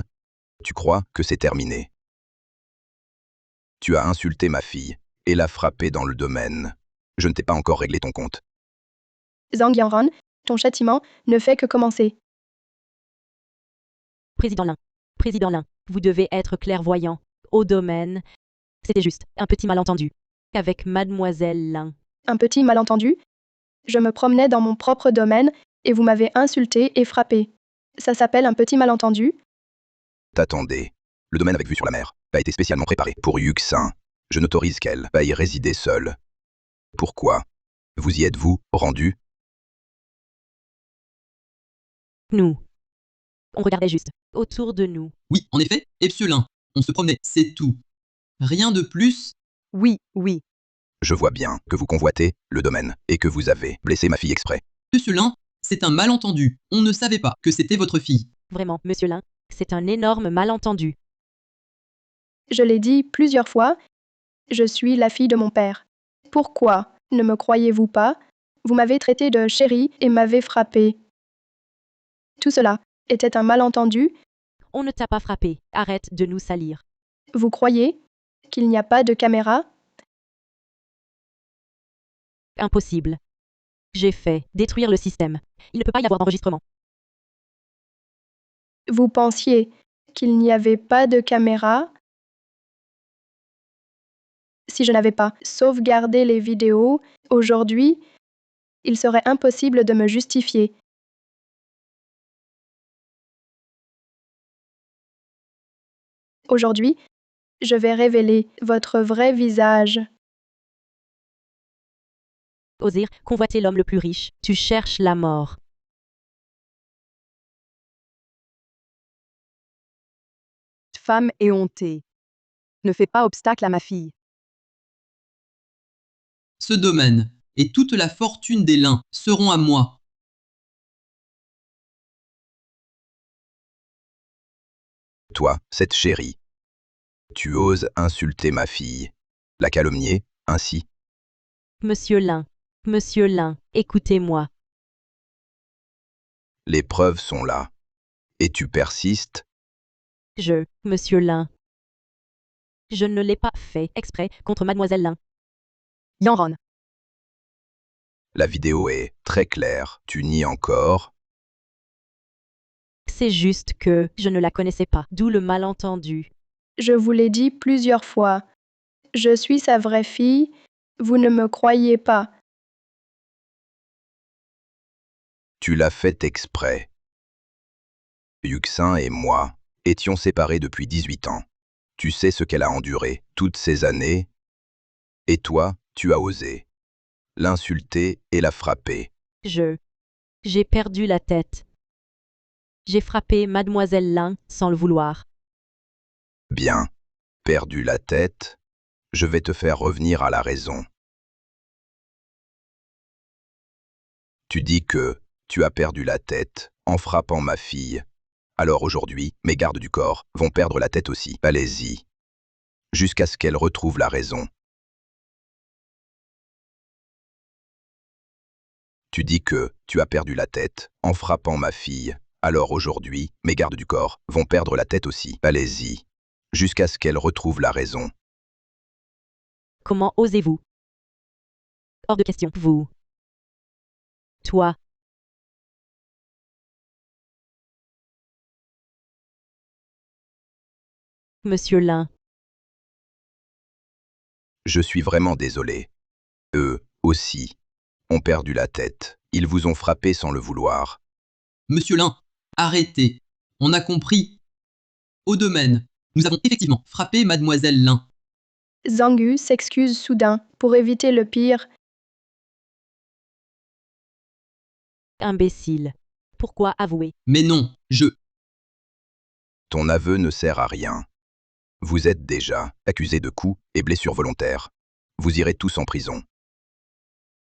tu crois que c'est terminé? Tu as insulté ma fille et l'as frappée dans le domaine. Je ne t'ai pas encore réglé ton compte. Zhang Yanran, ton châtiment ne fait que commencer. Président Lin, vous devez être clairvoyant. Au domaine, c'était juste un petit malentendu. Avec Mademoiselle Lin. Un petit malentendu? Je me promenais dans mon propre domaine et vous m'avez insulté et frappé. Ça s'appelle un petit malentendu? T'attendez. Le domaine avec vue sur la mer a été spécialement préparé pour Yuxin. Je n'autorise qu'elle à y résider seule. Pourquoi? Vous y êtes-vous rendu? Nous. On regardait juste autour de nous. Oui, en effet, Epsiolin. On se promenait, c'est tout. Rien de plus. Oui, oui. Je vois bien que vous convoitez le domaine et que vous avez blessé ma fille exprès. Epsiolin, c'est un malentendu. On ne savait pas que c'était votre fille. Vraiment, Monsieur Lin, c'est un énorme malentendu. Je l'ai dit plusieurs fois, je suis la fille de mon père. Pourquoi ne me croyez-vous pas? Vous m'avez traité de chérie et m'avez frappé. Tout cela était un malentendu. On ne t'a pas frappé. Arrête de nous salir. Vous croyez qu'il n'y a pas de caméra? Impossible. J'ai fait détruire le système. Il ne peut pas y avoir d'enregistrement. Vous pensiez qu'il n'y avait pas de caméra? Si je n'avais pas sauvegardé les vidéos, aujourd'hui, il serait impossible de me justifier. Aujourd'hui, je vais révéler votre vrai visage. Oser convoiter l'homme le plus riche. Tu cherches la mort. Femme éhontée. Ne fais pas obstacle à ma fille. Ce domaine et toute la fortune des Lin seront à moi. Toi, cette chérie. Tu oses insulter ma fille, la calomnier, ainsi. Monsieur Lin, écoutez-moi. Les preuves sont là. Et tu persistes? Monsieur Lin. Je ne l'ai pas fait exprès contre Mademoiselle Lin. Yanran. La vidéo est très claire. Tu nies encore? C'est juste que je ne la connaissais pas, d'où le malentendu. Je vous l'ai dit plusieurs fois. Je suis sa vraie fille. Vous ne me croyez pas. Tu l'as fait exprès. Yuxin et moi étions séparés depuis 18 ans. Tu sais ce qu'elle a enduré toutes ces années? Et toi, tu as osé l'insulter et la frapper. J'ai perdu la tête. J'ai frappé Mademoiselle Lin sans le vouloir. Bien. Perdu la tête, je vais te faire revenir à la raison. Tu dis que tu as perdu la tête en frappant ma fille. Alors aujourd'hui, mes gardes du corps vont perdre la tête aussi. Allez-y. Jusqu'à ce qu'elle retrouve la raison. Tu dis que tu as perdu la tête en frappant ma fille. Alors aujourd'hui, mes gardes du corps vont perdre la tête aussi. Allez-y. Jusqu'à ce qu'elle retrouve la raison. Comment osez-vous? Hors de question. Vous. Toi. Monsieur Lin. Je suis vraiment désolé. Eux aussi ont perdu la tête. Ils vous ont frappé sans le vouloir. Monsieur Lin, arrêtez. On a compris. Au domaine, nous avons effectivement frappé Mademoiselle Lin. Zangu s'excuse soudain pour éviter le pire. Imbécile. Pourquoi avouer? Mais non, Ton aveu ne sert à rien. Vous êtes déjà accusé de coups et blessures volontaires. Vous irez tous en prison.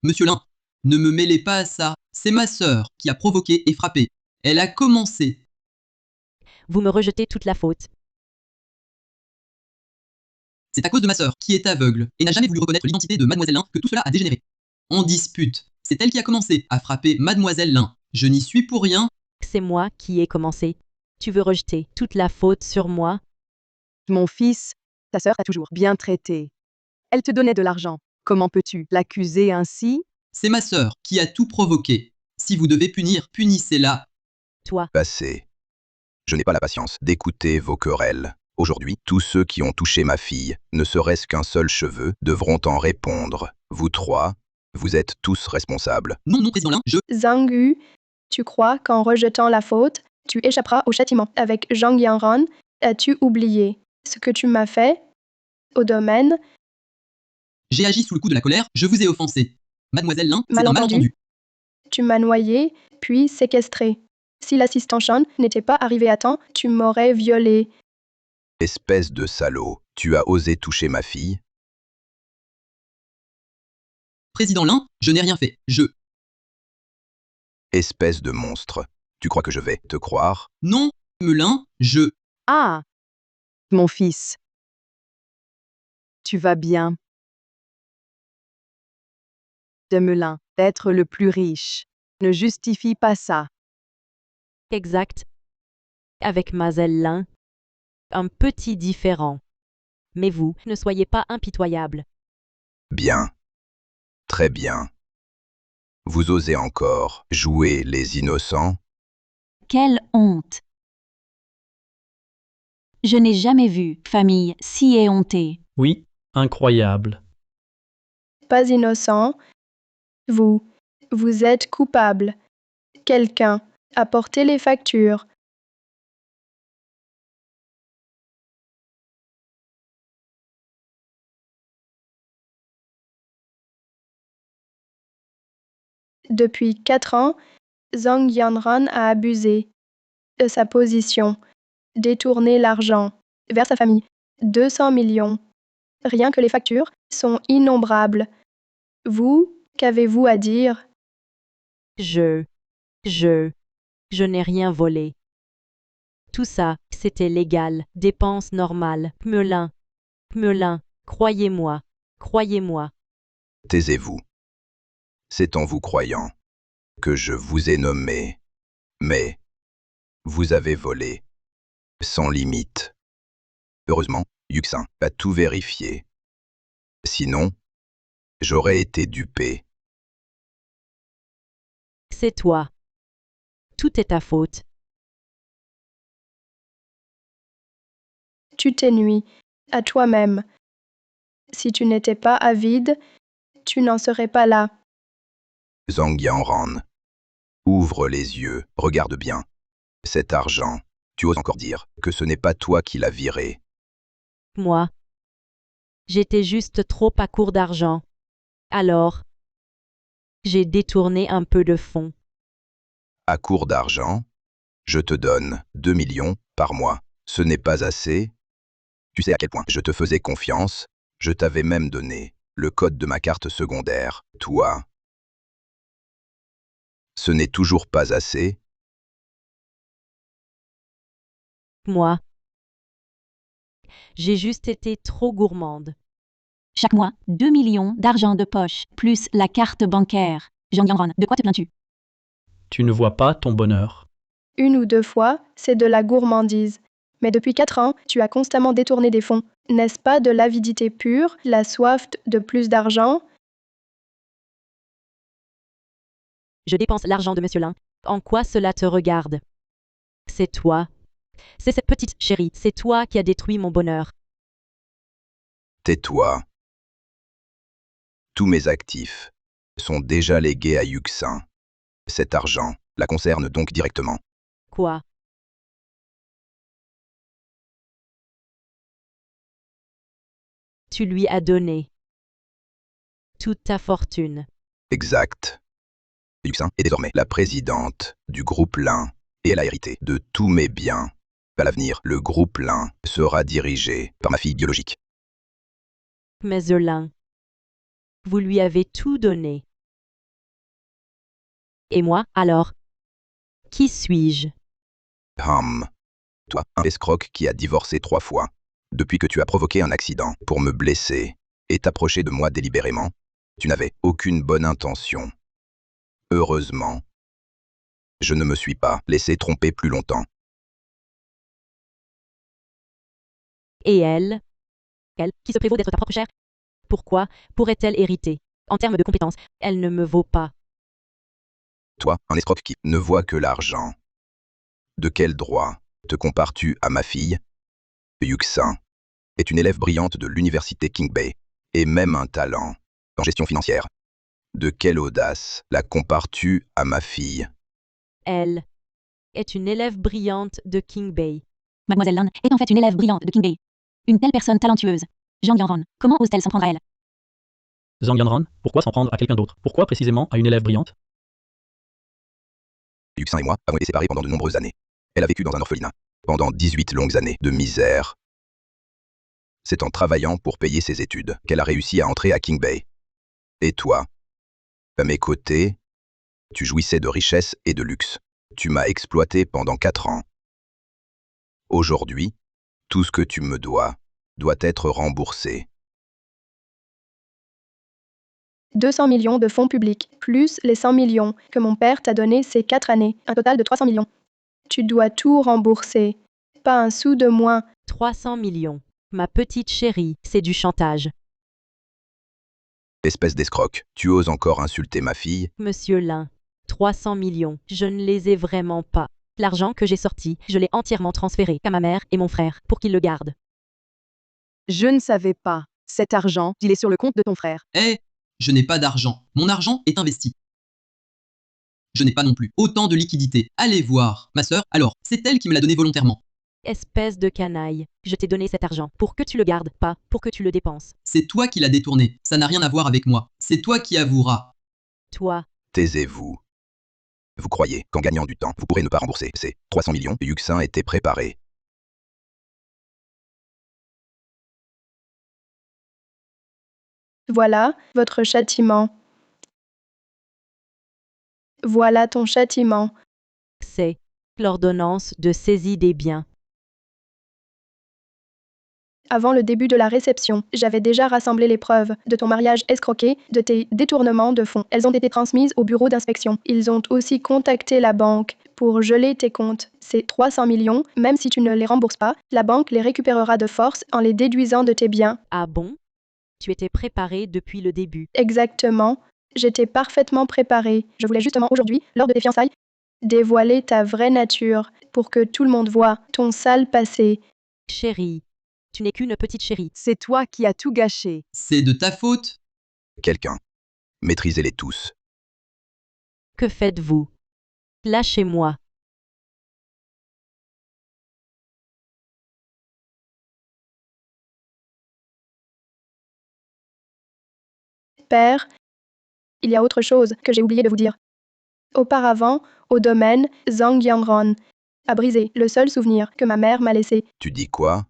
Monsieur Lin, ne me mêlez pas à ça. C'est ma sœur qui a provoqué et frappé. Elle a commencé. Vous me rejetez toute la faute. C'est à cause de ma sœur, qui est aveugle et n'a jamais voulu reconnaître l'identité de Mademoiselle Lin, que tout cela a dégénéré. En dispute. C'est elle qui a commencé à frapper Mademoiselle Lin. Je n'y suis pour rien. C'est moi qui ai commencé. Tu veux rejeter toute la faute sur moi? Mon fils, ta sœur t'a toujours bien traité. Elle te donnait de l'argent. Comment peux-tu l'accuser ainsi? C'est ma sœur qui a tout provoqué. Si vous devez punir, punissez-la. Toi, Passez. Je n'ai pas la patience d'écouter vos querelles. Aujourd'hui, tous ceux qui ont touché ma fille, ne serait-ce qu'un seul cheveu, devront en répondre. Vous trois, vous êtes tous responsables. Non, non, président Lin, je... Zhang Yu, tu crois qu'en rejetant la faute, tu échapperas au châtiment. Avec Zhang Yanran, as-tu oublié ce que tu m'as fait au domaine? J'ai agi sous le coup de la colère, je vous ai offensé. Mademoiselle Lin, c'est un Malentendu. malentendu. Tu m'as noyé, puis séquestré. Si l'assistant Sean n'était pas arrivé à temps, tu m'aurais violé. Espèce de salaud, tu as osé toucher ma fille? Président Lin, je n'ai rien fait. Espèce de monstre. Tu crois que je vais te croire? Non, Melin, je... Ah, mon fils. Tu vas bien. Demelin, d'être le plus riche, ne justifie pas ça. exact. Avec Mademoiselle Lin, un petit différent. Mais vous, ne soyez pas impitoyable. Bien. Très bien. Vous osez encore jouer les innocents? Quelle honte! Je n'ai jamais vu famille si éhontée. Oui, incroyable. Pas innocent. Vous êtes coupable. Quelqu'un a porté les factures. Depuis 4 ans, Zhang Yanran a abusé de sa position, détourné l'argent vers sa famille. 200 millions. Rien que les factures sont innombrables. Vous, qu'avez-vous à dire? Je n'ai rien volé. Tout ça, c'était légal, dépenses normales. Melin, croyez-moi, croyez-moi. Taisez-vous. C'est en vous croyant que je vous ai nommé. Mais vous avez volé. Sans limite. Heureusement, Yuxin a tout vérifié. Sinon, j'aurais été dupé. C'est toi. Tout est ta faute. Tu t'es nui à toi-même. Si tu n'étais pas avide, tu n'en serais pas là. Zhang Yanran. Ouvre les yeux, regarde bien. Cet argent, tu oses encore dire que ce n'est pas toi qui l'as viré. Moi, j'étais juste trop à court d'argent. Alors, j'ai détourné un peu de fonds. À court d'argent, je te donne 2 millions par mois. Ce n'est pas assez? Tu sais à quel point je te faisais confiance, je t'avais même donné le code de ma carte secondaire. Toi, ce n'est toujours pas assez? Moi, j'ai juste été trop gourmande. Chaque mois, 2 millions d'argent de poche, plus la carte bancaire. Zhang Yanran, de quoi te plains-tu? Tu ne vois pas ton bonheur. 1 ou 2 fois, c'est de la gourmandise. Mais depuis 4 ans, tu as constamment détourné des fonds. N'est-ce pas de l'avidité pure, la soif de plus d'argent? Je dépense l'argent de Monsieur Lin. En quoi cela te regarde? C'est toi. C'est cette petite chérie. C'est toi qui as détruit mon bonheur. Tais-toi. Tous mes actifs sont déjà légués à Yuxin. Cet argent la concerne donc directement. Quoi? Tu lui as donné toute ta fortune. Exact. Yuxin est désormais la présidente du groupe Lin et elle a hérité de tous mes biens. À l'avenir, le groupe Lin sera dirigé par ma fille biologique. Monsieur Lin, vous lui avez tout donné. Et moi, alors? Qui suis-je? Toi, un escroc qui a divorcé 3 fois. Depuis que tu as provoqué un accident pour me blesser et t'approcher de moi délibérément, tu n'avais aucune bonne intention. Heureusement, je ne me suis pas laissé tromper plus longtemps. Et elle, qui se prévaut d'être ta propre chair, pourquoi pourrait-elle hériter? En termes de compétences, elle ne me vaut pas. Toi, un escroc qui ne voit que l'argent. De quel droit te compares-tu à ma fille? Yuxin est une élève brillante de l'université King Bay, et même un talent en gestion financière. De quelle audace la compares-tu à ma fille? Elle est une élève brillante de King Bay. Mademoiselle Lin est en fait une élève brillante de King Bay. Une telle personne talentueuse. Zhang Yanran, comment ose-t-elle s'en prendre à elle? Zhang Yanran, pourquoi s'en prendre à quelqu'un d'autre? Pourquoi précisément à une élève brillante? Yuxin et moi avons été séparés pendant de nombreuses années. Elle a vécu dans un orphelinat pendant 18 longues années de misère. C'est en travaillant pour payer ses études qu'elle a réussi à entrer à King Bay. Et toi, à mes côtés, tu jouissais de richesse et de luxe. Tu m'as exploité pendant 4 ans. Aujourd'hui, tout ce que tu me dois être remboursé. 200 millions de fonds publics, plus les 100 millions que mon père t'a donnés ces 4 années, un total de 300 millions. Tu dois tout rembourser. Pas un sou de moins. 300 millions. Ma petite chérie, c'est du chantage. Espèce d'escroc, tu oses encore insulter ma fille? Monsieur Lin, 300 millions, je ne les ai vraiment pas. L'argent que j'ai sorti, je l'ai entièrement transféré à ma mère et mon frère pour qu'ils le gardent. Je ne savais pas. Cet argent, il est sur le compte de ton frère. Je n'ai pas d'argent. Mon argent est investi. Je n'ai pas non plus autant de liquidités. Allez voir. Ma sœur, alors, c'est elle qui me l'a donné volontairement. Espèce de canaille, je t'ai donné cet argent pour que tu le gardes, pas pour que tu le dépenses. C'est toi qui l'as détourné. Ça n'a rien à voir avec moi. C'est toi qui avoueras. Toi. Taisez-vous. Vous croyez qu'en gagnant du temps, vous pourrez ne pas rembourser ces 300 millions? Yuxin était préparé. Voilà votre châtiment. Voilà ton châtiment. C'est l'ordonnance de saisie des biens. Avant le début de la réception, j'avais déjà rassemblé les preuves de ton mariage escroqué, de tes détournements de fonds. Elles ont été transmises au bureau d'inspection. Ils ont aussi contacté la banque pour geler tes comptes. Ces 300 millions, même si tu ne les rembourses pas, la banque les récupérera de force en les déduisant de tes biens. Ah bon? Tu étais préparé depuis le début. Exactement. J'étais parfaitement préparée. Je voulais justement aujourd'hui, lors de tes fiançailles, dévoiler ta vraie nature pour que tout le monde voie ton sale passé. Chérie, tu n'es qu'une petite chérie. C'est toi qui as tout gâché. C'est de ta faute. Quelqu'un. Maîtrisez-les tous. Que faites-vous? Lâchez-moi. Père, il y a autre chose que j'ai oublié de vous dire. Auparavant, au domaine, Zhang Yanran a brisé le seul souvenir que ma mère m'a laissé. Tu dis quoi?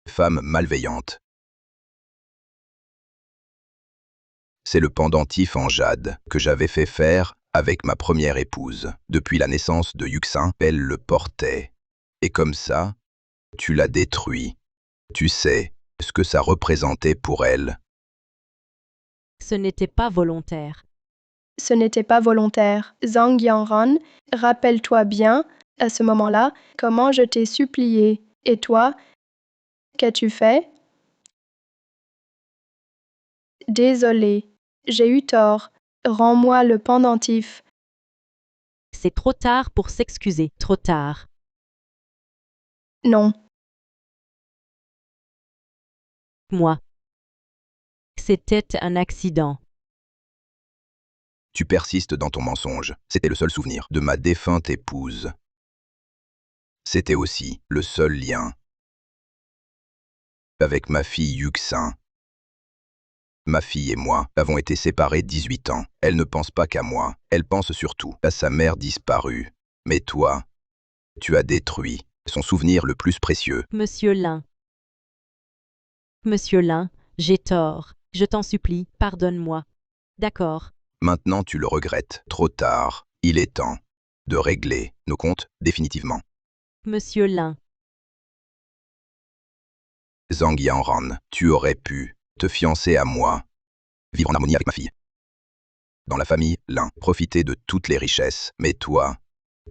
Femme malveillante. C'est le pendentif en jade que j'avais fait faire avec ma première épouse. Depuis la naissance de Yuxin, elle le portait. Et comme ça, tu l'as détruit. Tu sais ce que ça représentait pour elle. Ce n'était pas volontaire. Ce n'était pas volontaire. Zhang Yanran, rappelle-toi bien, à ce moment-là, comment je t'ai supplié. Et toi, qu'as-tu fait? Désolé, j'ai eu tort. Rends-moi le pendentif. C'est trop tard pour s'excuser. Trop tard. Non. Moi. C'était un accident. Tu persistes dans ton mensonge. C'était le seul souvenir de ma défunte épouse. C'était aussi le seul lien avec ma fille Yuxin. Ma fille et moi avons été séparés 18 ans. Elle ne pense pas qu'à moi. Elle pense surtout à sa mère disparue. Mais toi, tu as détruit son souvenir le plus précieux. Monsieur Lin. Monsieur Lin, j'ai tort. Je t'en supplie, pardonne-moi. D'accord. Maintenant tu le regrettes. Trop tard. Il est temps de régler nos comptes définitivement. Monsieur Lin. Zhang Yanran, tu aurais pu te fiancer à moi, vivre en harmonie avec ma fille. Dans la famille, l'un profitait de toutes les richesses, mais toi,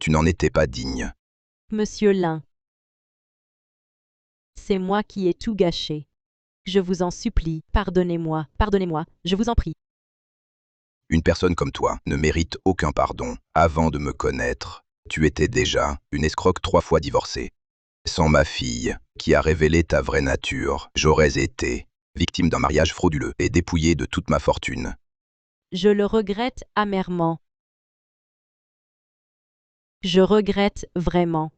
tu n'en étais pas digne. Monsieur Lin. C'est moi qui ai tout gâché. Je vous en supplie, pardonnez-moi, je vous en prie. Une personne comme toi ne mérite aucun pardon. Avant de me connaître, tu étais déjà une escroque 3 fois divorcée. Sans ma fille, qui a révélé ta vraie nature, j'aurais été victime d'un mariage frauduleux et dépouillé de toute ma fortune. Je le regrette amèrement. Je regrette vraiment.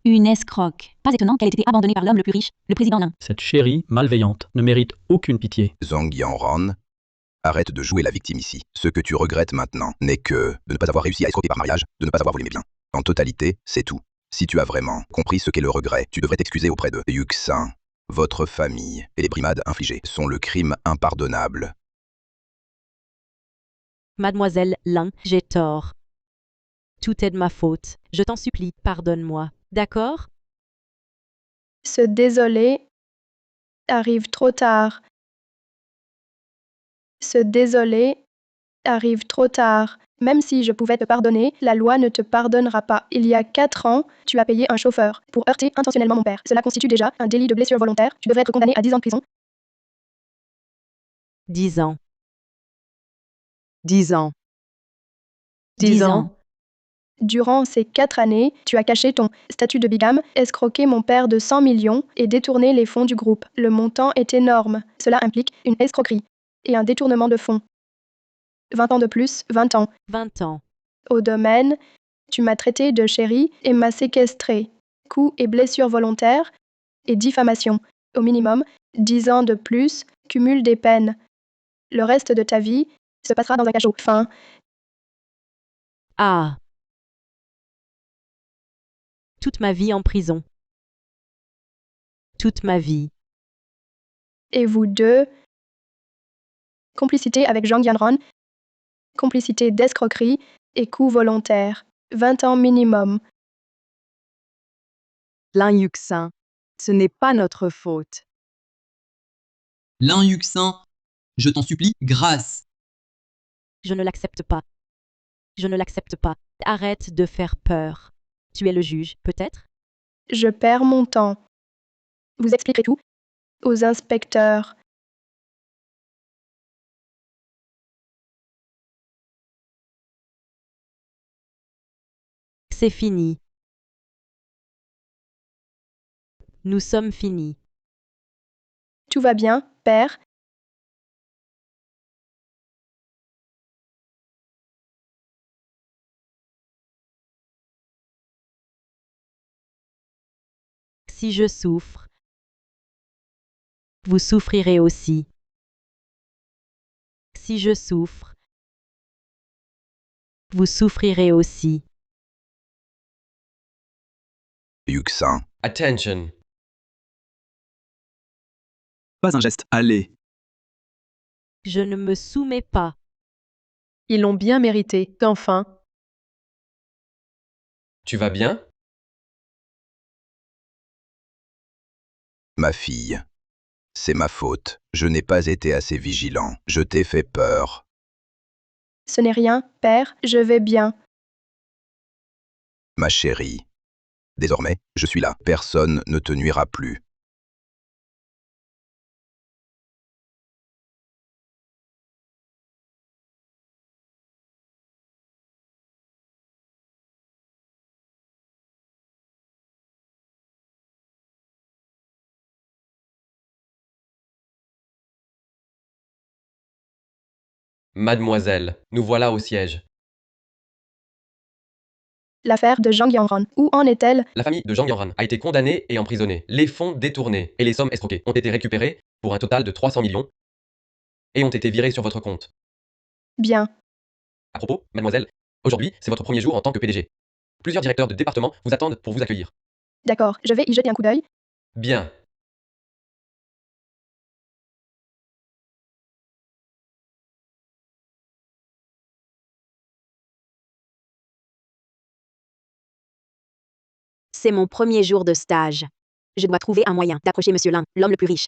Une escroque. Pas étonnant qu'elle ait été abandonnée par l'homme le plus riche, le président Lin. Cette chérie malveillante ne mérite aucune pitié. Zhang Yanran, arrête de jouer la victime ici. Ce que tu regrettes maintenant n'est que de ne pas avoir réussi à escroquer par mariage, de ne pas avoir volé mes biens. En totalité, c'est tout. Si tu as vraiment compris ce qu'est le regret, tu devrais t'excuser auprès de Yuxin. Votre famille et les brimades infligées sont le crime impardonnable. Mademoiselle Lin, j'ai tort. Tout est de ma faute. Je t'en supplie, pardonne-moi. D'accord? Se désoler arrive trop tard. Se désoler arrive trop tard. Même si je pouvais te pardonner, la loi ne te pardonnera pas. Il y a 4 ans, tu as payé un chauffeur pour heurter intentionnellement mon père. Cela constitue déjà un délit de blessure volontaire. Tu devrais être condamné à 10 ans de prison. 10 ans. 10 ans. 10 ans. Durant ces 4 années, tu as caché ton statut de bigame, escroqué mon père de 100 millions et détourné les fonds du groupe. Le montant est énorme. Cela implique une escroquerie et un détournement de fonds. 20 ans de plus, 20 ans. 20 ans. Au domaine, tu m'as traité de chérie et m'as séquestré. Coups et blessures volontaires et diffamation. Au minimum, 10 ans de plus, cumul des peines. Le reste de ta vie se passera dans un cachot. Fin. Ah. Toute ma vie en prison. Toute ma vie. Et vous deux, complicité avec Zhang Yanran, complicité d'escroquerie et coup volontaire. 20 ans minimum. Lin Yuxin, ce n'est pas notre faute. Lin Yuxin, je t'en supplie, grâce. Je ne l'accepte pas. Je ne l'accepte pas. Arrête de faire peur. Tu es le juge, peut-être? Je perds mon temps. Vous expliquerez tout aux inspecteurs. C'est fini. Nous sommes finis. Tout va bien, père? Si je souffre, vous souffrirez aussi. Si je souffre, vous souffrirez aussi. Yuxin, Attention. Pas un geste, allez. Je ne me soumets pas. Ils l'ont bien mérité, enfin. Tu vas bien? ma fille. C'est ma faute. Je n'ai pas été assez vigilant. Je t'ai fait peur. Ce n'est rien, père, je vais bien. Ma chérie. Désormais, je suis là. Personne ne te nuira plus. Mademoiselle, nous voilà au siège. L'affaire de Zhang Yanran, où en est-elle? La famille de Zhang Yanran a été condamnée et emprisonnée. Les fonds détournés et les sommes escroquées ont été récupérés pour un total de 300 millions et ont été virés sur votre compte. Bien. À propos, mademoiselle, aujourd'hui, c'est votre premier jour en tant que PDG. Plusieurs directeurs de département vous attendent pour vous accueillir. D'accord, je vais y jeter un coup d'œil. Bien. C'est mon premier jour de stage. Je dois trouver un moyen d'approcher Monsieur Lin, l'homme le plus riche.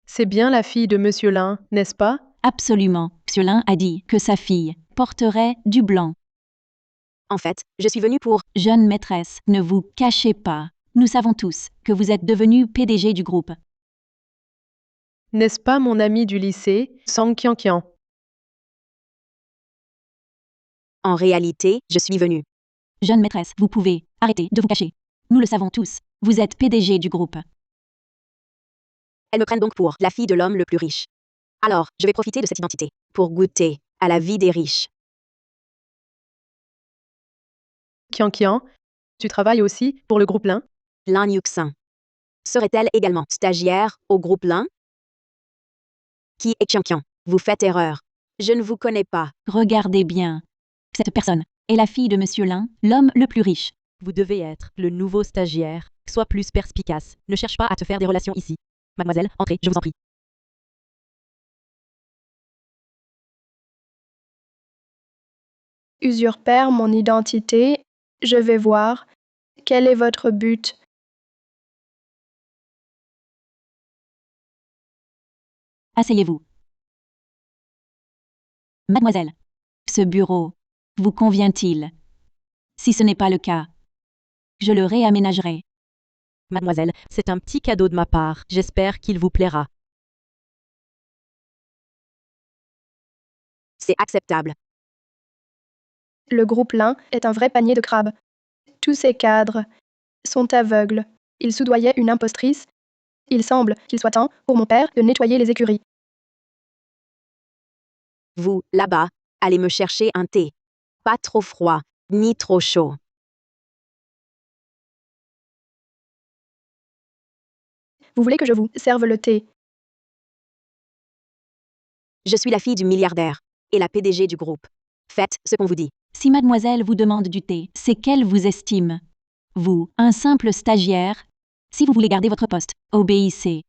C'est bien la fille de Monsieur Lin, n'est-ce pas? Absolument. Monsieur Lin a dit que sa fille porterait du blanc. En fait, je suis venue pour... Jeune maîtresse, ne vous cachez pas. Nous savons tous que vous êtes devenue PDG du groupe. N'est-ce pas mon ami du lycée, Sang Qianqian? En réalité, je suis venue. Jeune maîtresse, vous pouvez arrêter de vous cacher. Nous le savons tous. Vous êtes PDG du groupe. Elles me prennent donc pour la fille de l'homme le plus riche. Alors, je vais profiter de cette identité pour goûter à la vie des riches. Qianqian, tu travailles aussi pour le groupe Lin? Lin Yuxin. Serait-elle également stagiaire au groupe Lin? Qui est Qianqian? Vous faites erreur. Je ne vous connais pas. Regardez bien. Cette personne est la fille de Monsieur Lin, l'homme le plus riche. Vous devez être le nouveau stagiaire. Sois plus perspicace. Ne cherche pas à te faire des relations ici. Mademoiselle, entrez, je vous en prie. Usurpère mon identité, je vais voir. Quel est votre but? Asseyez-vous. Mademoiselle, ce bureau vous convient-il? Si ce n'est pas le cas, je le réaménagerai. Mademoiselle, c'est un petit cadeau de ma part. J'espère qu'il vous plaira. C'est acceptable. Le groupe Lin est un vrai panier de crabes. Tous ces cadres sont aveugles. Ils soudoyaient une impostrice. Il semble qu'il soit temps pour mon père de nettoyer les écuries. Vous, là-bas, allez me chercher un thé. Pas trop froid, ni trop chaud. Vous voulez que je vous serve le thé? Je suis la fille du milliardaire et la PDG du groupe. Faites ce qu'on vous dit. Si mademoiselle vous demande du thé, c'est qu'elle vous estime. Vous, un simple stagiaire, si vous voulez garder votre poste, obéissez.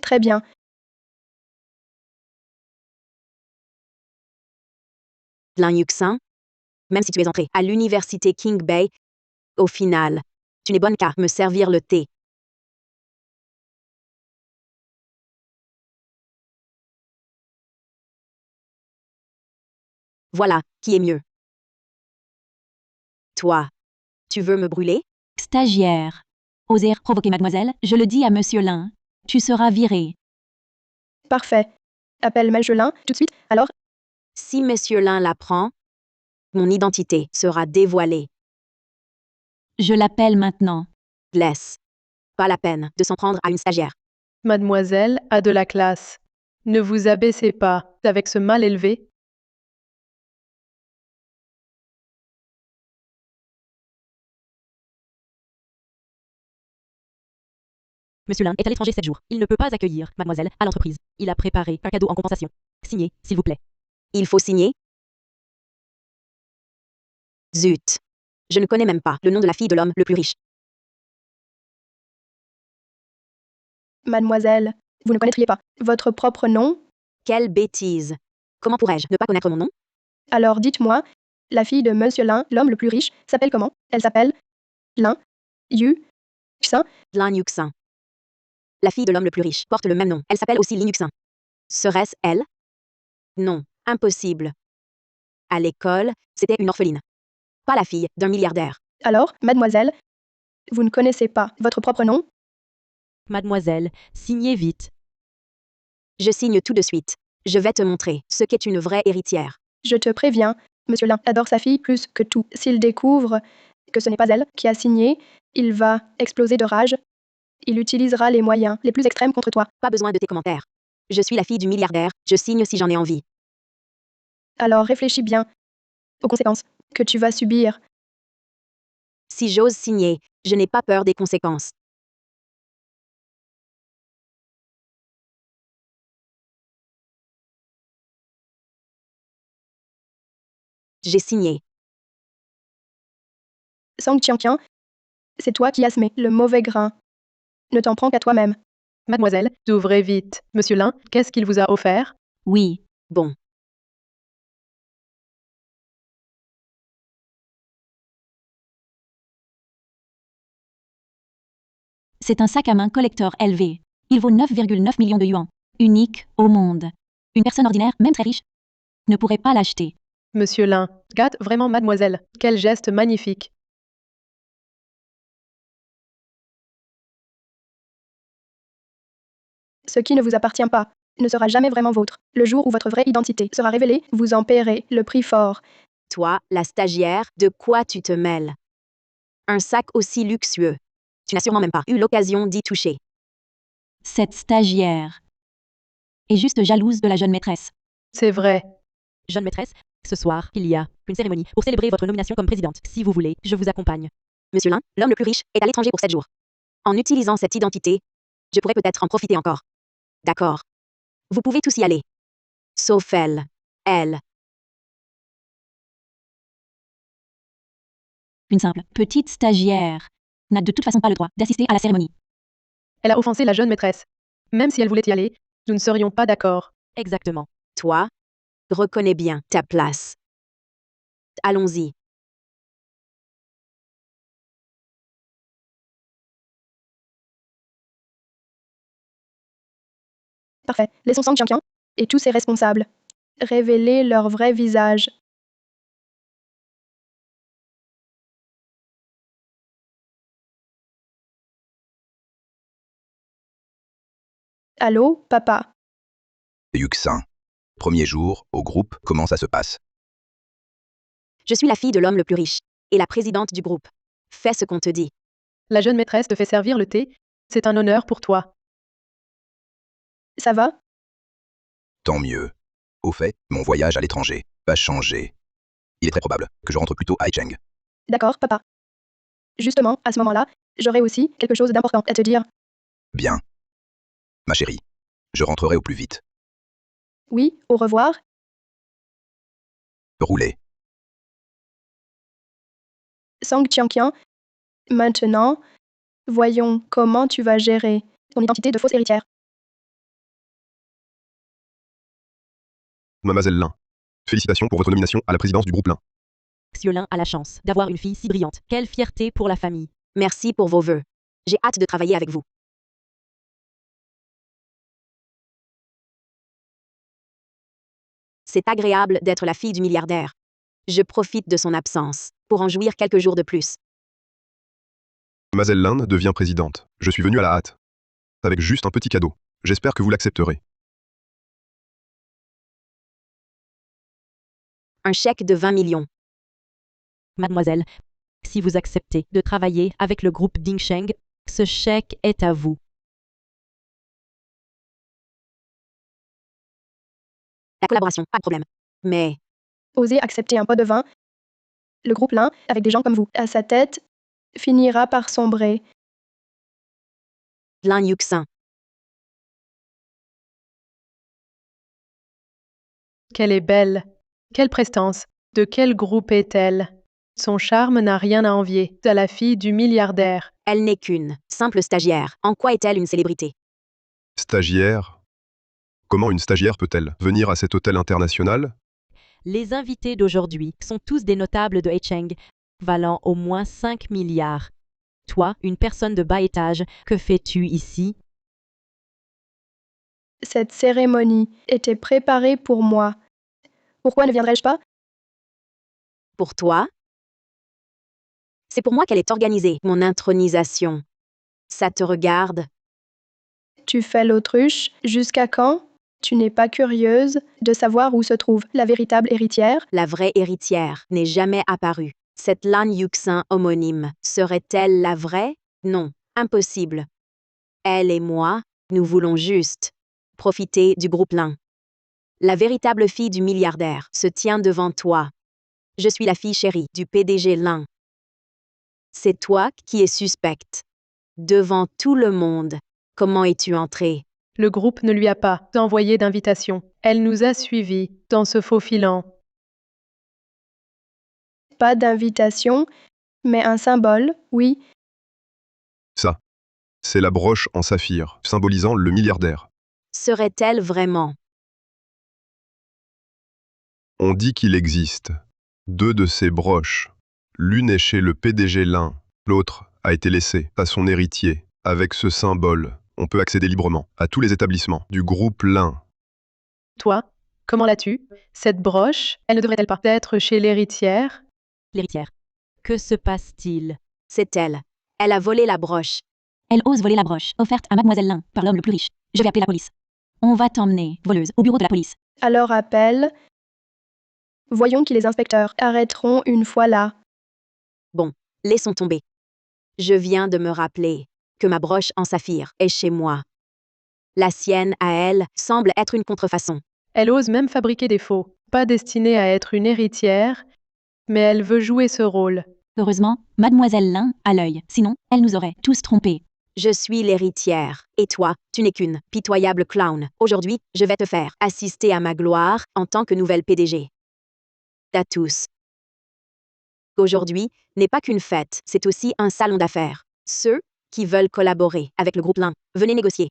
Très bien. Lin Yuxin, même si tu es entré à l'université King Bay, au final, tu n'es bonne qu'à me servir le thé. Voilà, qui est mieux. Toi, tu veux me brûler? Stagiaire. Oser provoquer mademoiselle, je le dis à Monsieur Lin. Tu seras viré. Parfait. Appelle Monsieur Lin tout de suite, alors? Si Monsieur Lin l'apprend, mon identité sera dévoilée. Je l'appelle maintenant. Laisse. Pas la peine de s'en prendre à une stagiaire. Mademoiselle a de la classe. Ne vous abaissez pas avec ce mal élevé. Monsieur Lin est à l'étranger 7 jours. Il ne peut pas accueillir mademoiselle à l'entreprise. Il a préparé un cadeau en compensation. Signez, s'il vous plaît. Il faut signer? Zut. Je ne connais même pas le nom de la fille de l'homme le plus riche. Mademoiselle, vous ne connaîtriez pas votre propre nom? Quelle bêtise. Comment pourrais-je ne pas connaître mon nom? Alors dites-moi, la fille de Monsieur Lin, l'homme le plus riche, s'appelle comment? Elle s'appelle Lin Yuxin. Lin Yuxin. La fille de l'homme le plus riche porte le même nom. Elle s'appelle aussi Lin Yuxin. Serait-ce elle? Non, impossible. À l'école, c'était une orpheline. Pas la fille d'un milliardaire. Alors, mademoiselle, vous ne connaissez pas votre propre nom? Mademoiselle, signez vite. Je signe tout de suite. Je vais te montrer ce qu'est une vraie héritière. Je te préviens, Monsieur Lin adore sa fille plus que tout. S'il découvre que ce n'est pas elle qui a signé, il va exploser de rage. Il utilisera les moyens les plus extrêmes contre toi. Pas besoin de tes commentaires. Je suis la fille du milliardaire, je signe si j'en ai envie. Alors réfléchis bien aux conséquences que tu vas subir. Si j'ose signer, je n'ai pas peur des conséquences. J'ai signé. Sang Qianqian, c'est toi qui as semé le mauvais grain. Ne t'en prends qu'à toi-même. Mademoiselle, ouvrez vite. Monsieur Lin, qu'est-ce qu'il vous a offert? Oui. Bon. C'est un sac à main collector LV. Il vaut 9,9 millions de yuans. Unique au monde. Une personne ordinaire, même très riche, ne pourrait pas l'acheter. Monsieur Lin, gâte vraiment mademoiselle. Quel geste magnifique. Ce qui ne vous appartient pas ne sera jamais vraiment vôtre. Le jour où votre vraie identité sera révélée, vous en paierez le prix fort. Toi, la stagiaire, de quoi tu te mêles? Un sac aussi luxueux. Tu n'as sûrement même pas eu l'occasion d'y toucher. Cette stagiaire est juste jalouse de la jeune maîtresse. C'est vrai. Jeune maîtresse, ce soir, il y a une cérémonie pour célébrer votre nomination comme présidente. Si vous voulez, je vous accompagne. Monsieur Lin, l'homme le plus riche, est à l'étranger pour 7 jours. En utilisant cette identité, je pourrais peut-être en profiter encore. D'accord. Vous pouvez tous y aller. Sauf elle. Elle. Une simple petite stagiaire n'a de toute façon pas le droit d'assister à la cérémonie. Elle a offensé la jeune maîtresse. Même si elle voulait y aller, nous ne serions pas d'accord. Exactement. Toi, reconnais bien ta place. Allons-y. Parfait. Laissons Sang Qianqian et tous ses responsables révéler leur vrai visage. Allô, papa? Yuxin. Premier jour, au groupe, comment ça se passe? Je suis la fille de l'homme le plus riche et la présidente du groupe. Fais ce qu'on te dit. La jeune maîtresse te fait servir le thé. C'est un honneur pour toi. Ça va? Tant mieux. Au fait, mon voyage à l'étranger va changer. Il est très probable que je rentre plus tôt à Haicheng. D'accord, papa. Justement, à ce moment-là, j'aurai aussi quelque chose d'important à te dire. Bien. Ma chérie, je rentrerai au plus vite. Oui, au revoir. Roulez. Sang Qianqian, maintenant, voyons comment tu vas gérer ton identité de fausse héritière. Mademoiselle Lin. Félicitations pour votre nomination à la présidence du groupe Lin. Monsieur Lin a la chance d'avoir une fille si brillante. Quelle fierté pour la famille. Merci pour vos vœux. J'ai hâte de travailler avec vous. C'est agréable d'être la fille du milliardaire. Je profite de son absence pour en jouir quelques jours de plus. Mademoiselle Lin devient présidente. Je suis venu à la hâte. Avec juste un petit cadeau. J'espère que vous l'accepterez. Un chèque de 20 millions. Mademoiselle, si vous acceptez de travailler avec le groupe Dingsheng, ce chèque est à vous. La collaboration, pas de problème. Mais Osez accepter un pot de vin. Le groupe Lin, avec des gens comme vous à sa tête, finira par sombrer. Lin Yuxin. Qu'elle est belle. Quelle prestance. De quel groupe est-elle? Son charme n'a rien à envier à la fille du milliardaire. Elle n'est qu'une simple stagiaire. En quoi est-elle une célébrité? Stagiaire? Comment une stagiaire peut-elle venir à cet hôtel international? Les invités d'aujourd'hui sont tous des notables de Haicheng, valant au moins 5 milliards. Toi, une personne de bas étage, que fais-tu ici? Cette cérémonie était préparée pour moi. Pourquoi ne viendrais-je pas? Pour toi? C'est pour moi qu'elle est organisée, mon intronisation. Ça te regarde? Tu fais l'autruche. Jusqu'à quand? Tu n'es pas curieuse de savoir où se trouve la véritable héritière? La vraie héritière n'est jamais apparue. Cette Lan Yuxin homonyme, serait-elle la vraie? Non, impossible. Elle et moi, nous voulons juste profiter du groupe Lin. La véritable fille du milliardaire se tient devant toi. Je suis la fille chérie du PDG Lin. C'est toi qui es suspecte. Devant tout le monde. Comment es-tu entrée? Le groupe ne lui a pas envoyé d'invitation. Elle nous a suivis dans ce faufilant. Pas d'invitation, mais un symbole, oui. Ça. C'est la broche en saphir, symbolisant le milliardaire. Serait-elle vraiment? On dit qu'il existe 2 de ces broches. L'une est chez le PDG Lin, l'autre a été laissée à son héritier. Avec ce symbole, on peut accéder librement à tous les établissements du groupe Lin. Toi, comment l'as-tu? Cette broche, elle ne devrait-elle pas être chez l'héritière? L'héritière. Que se passe-t-il? C'est elle. Elle a volé la broche. Elle ose voler la broche, offerte à Mademoiselle Lin, par l'homme le plus riche. Je vais appeler la police. On va t'emmener, voleuse, au bureau de la police. Alors appelle. Voyons qui les inspecteurs arrêteront une fois là. Bon, laissons tomber. Je viens de me rappeler que ma broche en saphir est chez moi. La sienne, à elle, semble être une contrefaçon. Elle ose même fabriquer des faux, pas destinée à être une héritière, mais elle veut jouer ce rôle. Heureusement, Mademoiselle Lin a l'œil, sinon, elle nous aurait tous trompés. Je suis l'héritière, et toi, tu n'es qu'une pitoyable clown. Aujourd'hui, je vais te faire assister à ma gloire en tant que nouvelle PDG. À tous. Aujourd'hui n'est pas qu'une fête, c'est aussi un salon d'affaires. Ceux qui veulent collaborer avec le groupe Lin, venez négocier.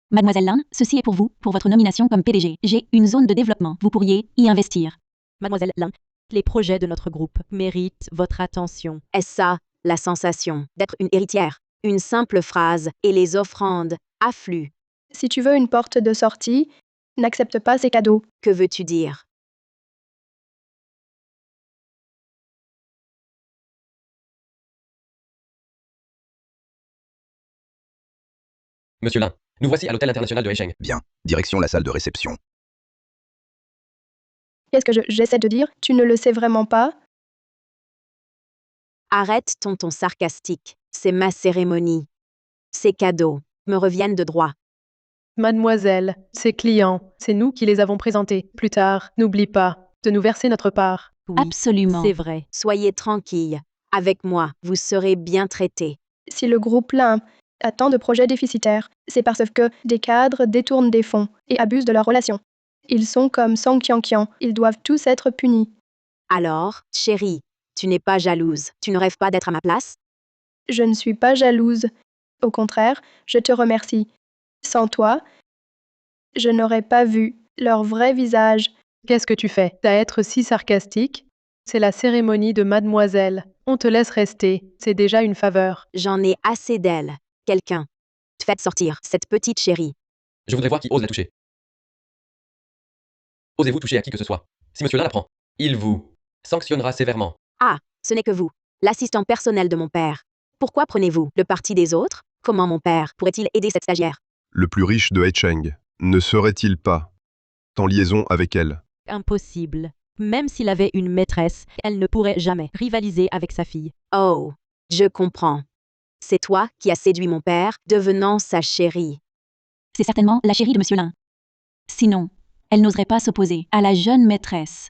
Mademoiselle Lin, ceci est pour vous, pour votre nomination comme PDG. J'ai une zone de développement, vous pourriez y investir. Mademoiselle Lin, les projets de notre groupe méritent votre attention. Est-ce ça, la sensation d'être une héritière? Une simple phrase, et les offrandes affluent. Si tu veux une porte de sortie, n'accepte pas ces cadeaux. Que veux-tu dire? Monsieur Lin, nous voici à l'hôtel international de Hecheng. Bien, direction la salle de réception. Qu'est-ce que j'essaie de dire? Tu ne le sais vraiment pas? Arrête ton ton sarcastique. C'est ma cérémonie. Ces cadeaux me reviennent de droit. Mademoiselle, ces clients, c'est nous qui les avons présentés. Plus tard, n'oublie pas de nous verser notre part. Oui, Absolument. c'est vrai. Soyez tranquille. Avec moi, vous serez bien traités. Si le groupe Lin a tant de projets déficitaires, c'est parce que des cadres détournent des fonds et abusent de leurs relations. Ils sont comme Song Qianqian, ils doivent tous être punis. Alors, chérie, tu n'es pas jalouse. Tu ne rêves pas d'être à ma place? Je ne suis pas jalouse. Au contraire, je te remercie. Sans toi, je n'aurais pas vu leur vrai visage. Qu'est-ce que tu fais? À être si sarcastique? C'est la cérémonie de Mademoiselle. On te laisse rester, c'est déjà une faveur. J'en ai assez d'elle. Quelqu'un. Faites sortir cette petite chérie. Je voudrais voir qui ose la toucher. Osez-vous toucher à qui que ce soit? Si monsieur Lin l'apprend, il vous sanctionnera sévèrement. Ah, ce n'est que vous, l'assistant personnel de mon père. Pourquoi prenez-vous le parti des autres? Comment mon père pourrait-il aider cette stagiaire? Le plus riche de Hecheng ne serait-il pas en liaison avec elle? Impossible. Même s'il avait une maîtresse, elle ne pourrait jamais rivaliser avec sa fille. Oh, je comprends. C'est toi qui as séduit mon père, devenant sa chérie. C'est certainement la chérie de Monsieur Lin. Sinon, elle n'oserait pas s'opposer à la jeune maîtresse.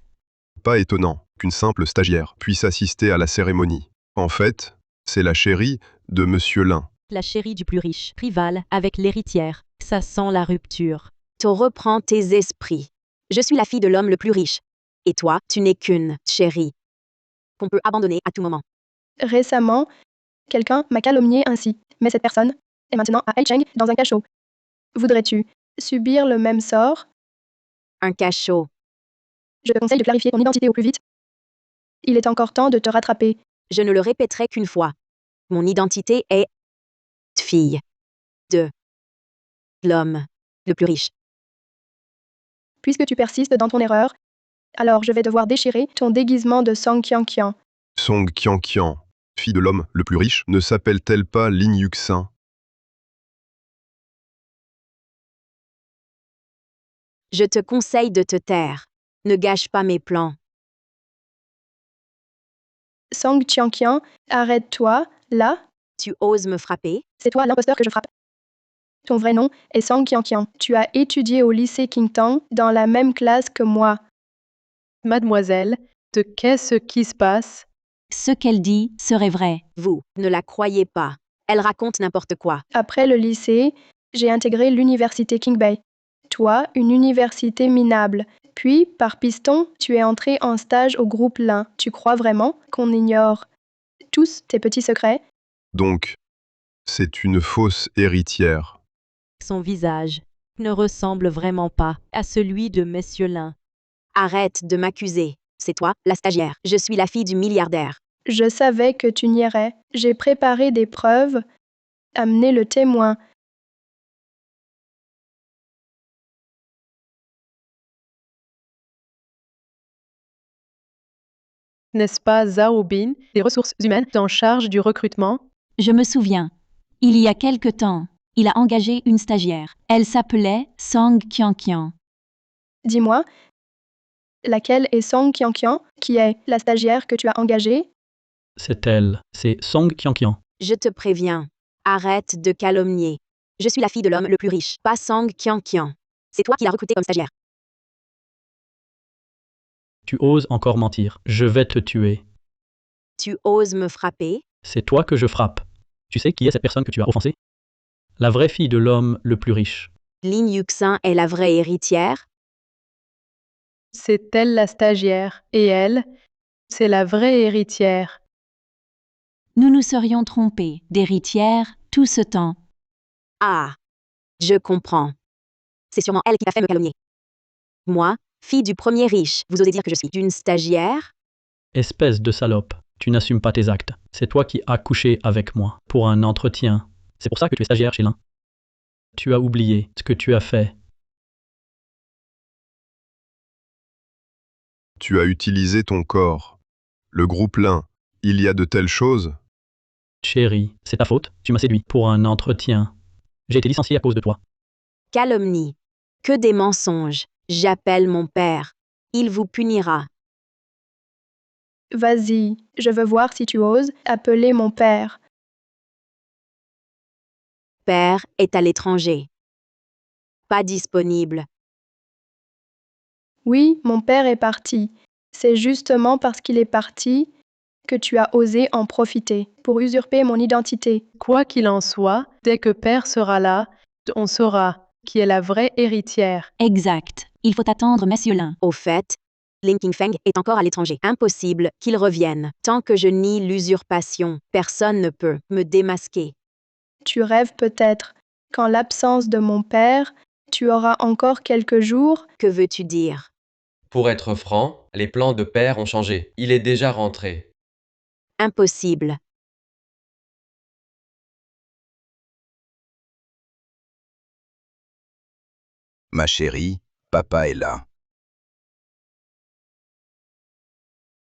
Pas étonnant qu'une simple stagiaire puisse assister à la cérémonie. En fait, c'est la chérie de Monsieur Lin. La chérie du plus riche, rivale avec l'héritière. Ça sent la rupture. Tu reprends tes esprits. Je suis la fille de l'homme le plus riche. Et toi, tu n'es qu'une chérie qu'on peut abandonner à tout moment. Récemment, quelqu'un m'a calomnié ainsi, mais cette personne est maintenant à Hecheng dans un cachot. Voudrais-tu subir le même sort? Un cachot. Je te conseille de clarifier ton identité au plus vite. Il est encore temps de te rattraper. Je ne le répéterai qu'une fois. Mon identité est fille de l'homme le plus riche. Puisque tu persistes dans ton erreur, alors je vais devoir déchirer ton déguisement de Song Qianqian. Song Qianqian, fille de l'homme le plus riche, ne s'appelle-t-elle pas Lin Yuxin? Je te conseille de te taire. Ne gâche pas mes plans. Song Qianqian, arrête-toi, là. Tu oses me frapper? C'est toi l'imposteur que je frappe. Ton vrai nom est Song Qianqian. Tu as étudié au lycée Qingtang dans la même classe que moi. Mademoiselle, de qu'est-ce qui se passe? Ce qu'elle dit serait vrai. Vous ne la croyez pas. Elle raconte n'importe quoi. Après le lycée, j'ai intégré l'université Qingbei. Toi, une université minable. Puis, par piston, tu es entré en stage au groupe Lin. Tu crois vraiment qu'on ignore tous tes petits secrets? Donc, C'est une fausse héritière. Son visage ne ressemble vraiment pas à celui de Monsieur Lin. Arrête de m'accuser. C'est toi, la stagiaire. Je suis la fille du milliardaire. Je savais que tu nierais. J'ai préparé des preuves. Amenez le témoin. N'est-ce pas Zhao Bin, des ressources humaines en charge du recrutement? Je me souviens. Il y a quelque temps, il a engagé une stagiaire. Elle s'appelait Song Qianqian. Dis-moi, laquelle est Song Qianqian, qui est la stagiaire que tu as engagée? C'est elle, c'est Song Qianqian. Je te préviens. Arrête de calomnier. Je suis la fille de l'homme le plus riche, pas Song Qianqian. C'est toi qui l'as recrutée comme stagiaire. Tu oses encore mentir. Je vais te tuer. Tu oses me frapper? C'est toi que je frappe. Tu sais qui est cette personne que tu as offensée? La vraie fille de l'homme le plus riche. Lin Yuxin est la vraie héritière? C'est elle la stagiaire, et elle, c'est la vraie héritière. Nous nous serions trompés d'héritière tout ce temps. Ah, je comprends. C'est sûrement elle qui t'a fait me calomnier. Moi, fille du premier riche, vous osez dire que je suis d'une stagiaire? Espèce de salope, tu n'assumes pas tes actes. C'est toi qui as couché avec moi pour un entretien. C'est pour ça que tu es stagiaire chez l'un. Tu as oublié ce que tu as fait. Tu as utilisé ton corps. Le groupe Lin, il y a de telles choses? Chérie, c'est ta faute, tu m'as séduit pour un entretien. J'ai été licencié à cause de toi. Calomnie. Que des mensonges. J'appelle mon père. Il vous punira. Vas-y, je veux voir si tu oses appeler mon père. Père est à l'étranger. Pas disponible. Oui, mon père est parti. C'est justement parce qu'il est parti que tu as osé en profiter pour usurper mon identité. Quoi qu'il en soit, dès que père sera là, on saura qui est la vraie héritière. Exact. Il faut attendre Monsieur Lin. Au fait, Lin Qingfeng est encore à l'étranger. Impossible qu'il revienne. Tant que je nie l'usurpation, personne ne peut me démasquer. Tu rêves peut-être qu'en l'absence de mon père, tu auras encore quelques jours. Que veux-tu dire? Pour être franc, les plans de père ont changé. Il est déjà rentré. Impossible. Ma chérie, papa est là.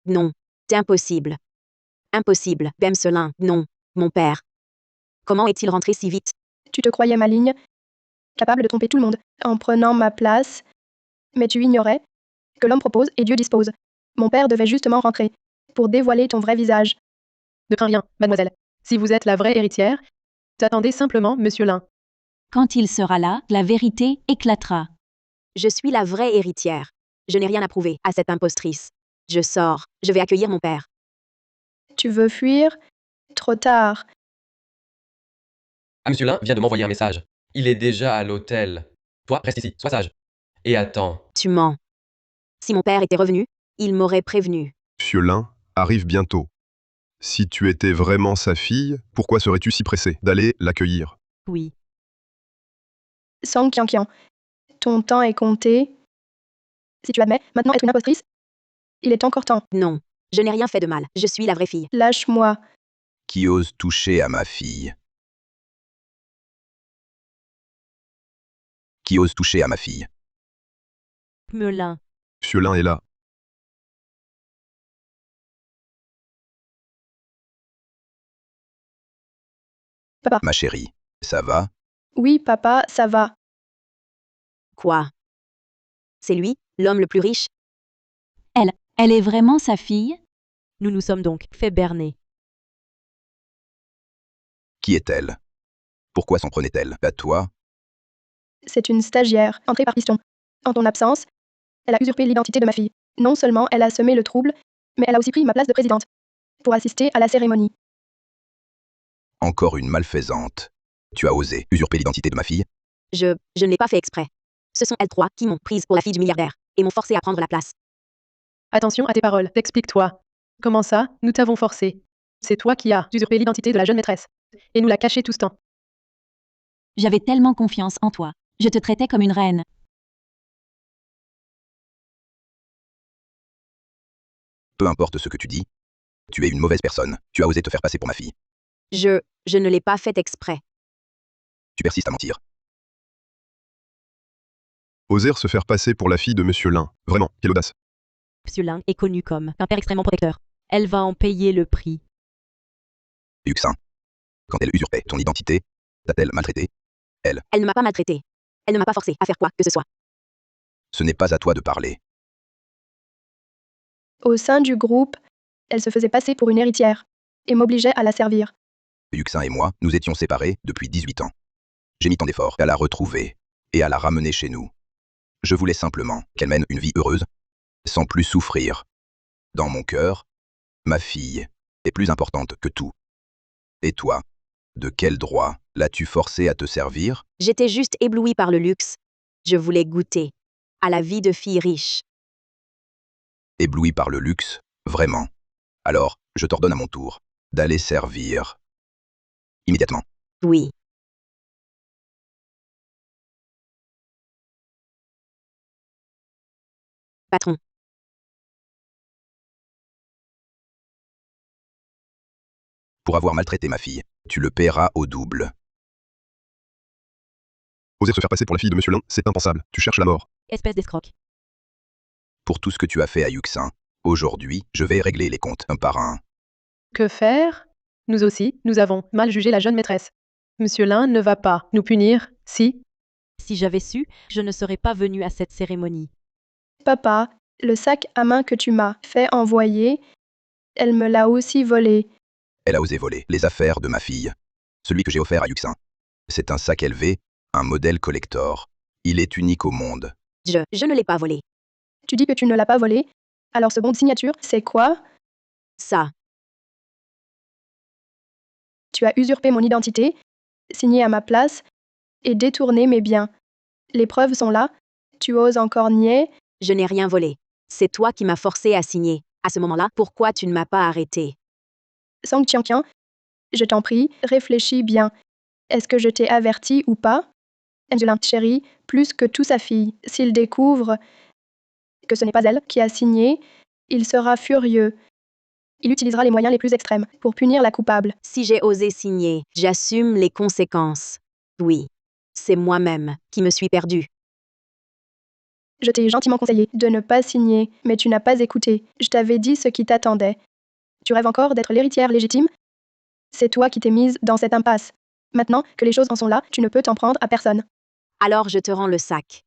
Non, c'est impossible. Impossible. Bemselin, non, mon père. Comment est-il rentré si vite? Tu te croyais maligne, capable de tromper tout le monde, en prenant ma place, mais tu ignorais que l'homme propose et Dieu dispose. Mon père devait justement rentrer pour dévoiler ton vrai visage. Ne crains rien, mademoiselle. Si vous êtes la vraie héritière, attendez simplement Monsieur Lin. Quand il sera là, la vérité éclatera. Je suis la vraie héritière. Je n'ai rien à prouver à cette impostrice. Je sors, je vais accueillir mon père. Tu veux fuir? Trop tard. Ah, Monsieur Lin vient de m'envoyer un message. Il est déjà à l'hôtel. Toi, reste ici, sois sage. Et attends. Tu mens. Si mon père était revenu, il m'aurait prévenu. Monsieur Lin arrive bientôt. Si tu étais vraiment sa fille, pourquoi serais-tu si pressé d'aller l'accueillir? Oui. Song Qianqian, ton temps est compté. Si tu admets maintenant être une impostrice, il est encore temps. Non, je n'ai rien fait de mal. Je suis la vraie fille. Lâche-moi. Qui ose toucher à ma fille? Qui ose toucher à ma fille? Melin. Monsieur Lin est là. Papa. Ma chérie, ça va? Oui, papa, ça va. Quoi? C'est lui, l'homme le plus riche? Elle est vraiment sa fille? Nous nous sommes donc fait berner. Qui est-elle? Pourquoi s'en prenait-elle à toi? C'est une stagiaire, entrée par piston. En ton absence, elle a usurpé l'identité de ma fille. Non seulement elle a semé le trouble, mais elle a aussi pris ma place de présidente pour assister à la cérémonie. Encore une malfaisante. Tu as osé usurper l'identité de ma fille? Je ne l'ai pas fait exprès. Ce sont elles trois qui m'ont prise pour la fille du milliardaire et m'ont forcé à prendre la place. Attention à tes paroles, explique-toi. Comment ça, nous t'avons forcé? C'est toi qui as usurpé l'identité de la jeune maîtresse. et nous l'a caché tout ce temps. J'avais tellement confiance en toi. Je te traitais comme une reine. Peu importe ce que tu dis, tu es une mauvaise personne. Tu as osé te faire passer pour ma fille. Je ne l'ai pas fait exprès. Tu persistes à mentir. Oser se faire passer pour la fille de Monsieur Lin. Vraiment, quelle audace. Monsieur Lin est connu comme un père extrêmement protecteur. Elle va en payer le prix. Yuxin, quand elle usurpait ton identité, t'a-t-elle maltraité? Elle, Elle ne m'a pas maltraité. Elle ne m'a pas forcé à faire quoi que ce soit. ce n'est pas à toi de parler. Au sein du groupe, elle se faisait passer pour une héritière et m'obligeait à la servir. Yuxin et moi, nous étions séparés depuis 18 ans. J'ai mis tant d'efforts à la retrouver et à la ramener chez nous. Je voulais simplement qu'elle mène une vie heureuse, sans plus souffrir. Dans mon cœur, ma fille est plus importante que tout. Et toi, de quel droit l'as-tu forcée à te servir? J'étais juste éblouie par le luxe. Je voulais goûter à la vie de fille riche. Ébloui par le luxe, vraiment. Alors, je t'ordonne à mon tour d'aller servir. Immédiatement. Oui. Patron. Pour avoir maltraité ma fille, tu le paieras au double. Oser se faire passer pour la fille de Monsieur Lin, c'est impensable. Tu cherches la mort. Espèce d'escroc. Pour tout ce que tu as fait à Yuxin, aujourd'hui, je vais régler les comptes un par un. Que faire? Nous aussi, nous avons mal jugé la jeune maîtresse. Monsieur Lin ne va pas nous punir, si? Si j'avais su, je ne serais pas venue à cette cérémonie. Papa, le sac à main que tu m'as fait envoyer, elle me l'a aussi volé. Elle a osé voler les affaires de ma fille. Celui que j'ai offert à Yuxin. C'est un sac élevé, un modèle collector. Il est unique au monde. Je ne l'ai pas volé. Tu dis que tu ne l'as pas volé? Alors ce bon de signature, c'est quoi? Ça. Tu as usurpé mon identité, signé à ma place et détourné mes biens. Les preuves sont là. Tu oses encore nier? Je n'ai rien volé. C'est toi qui m'as forcé à signer. À ce moment-là, pourquoi tu ne m'as pas arrêté? Song Tianqian, je t'en prie, réfléchis bien. Est-ce que je t'ai averti ou pas? Angelin, chérie, plus que tout sa fille, s'il découvre que ce n'est pas elle qui a signé, il sera furieux. Il utilisera les moyens les plus extrêmes pour punir la coupable. Si j'ai osé signer, j'assume les conséquences. Oui. C'est moi-même qui me suis perdue. Je t'ai gentiment conseillé de ne pas signer, mais tu n'as pas écouté. Je t'avais dit ce qui t'attendait. Tu rêves encore d'être l'héritière légitime? C'est toi qui t'es mise dans cette impasse. Maintenant que les choses en sont là, tu ne peux t'en prendre à personne. Alors je te rends le sac.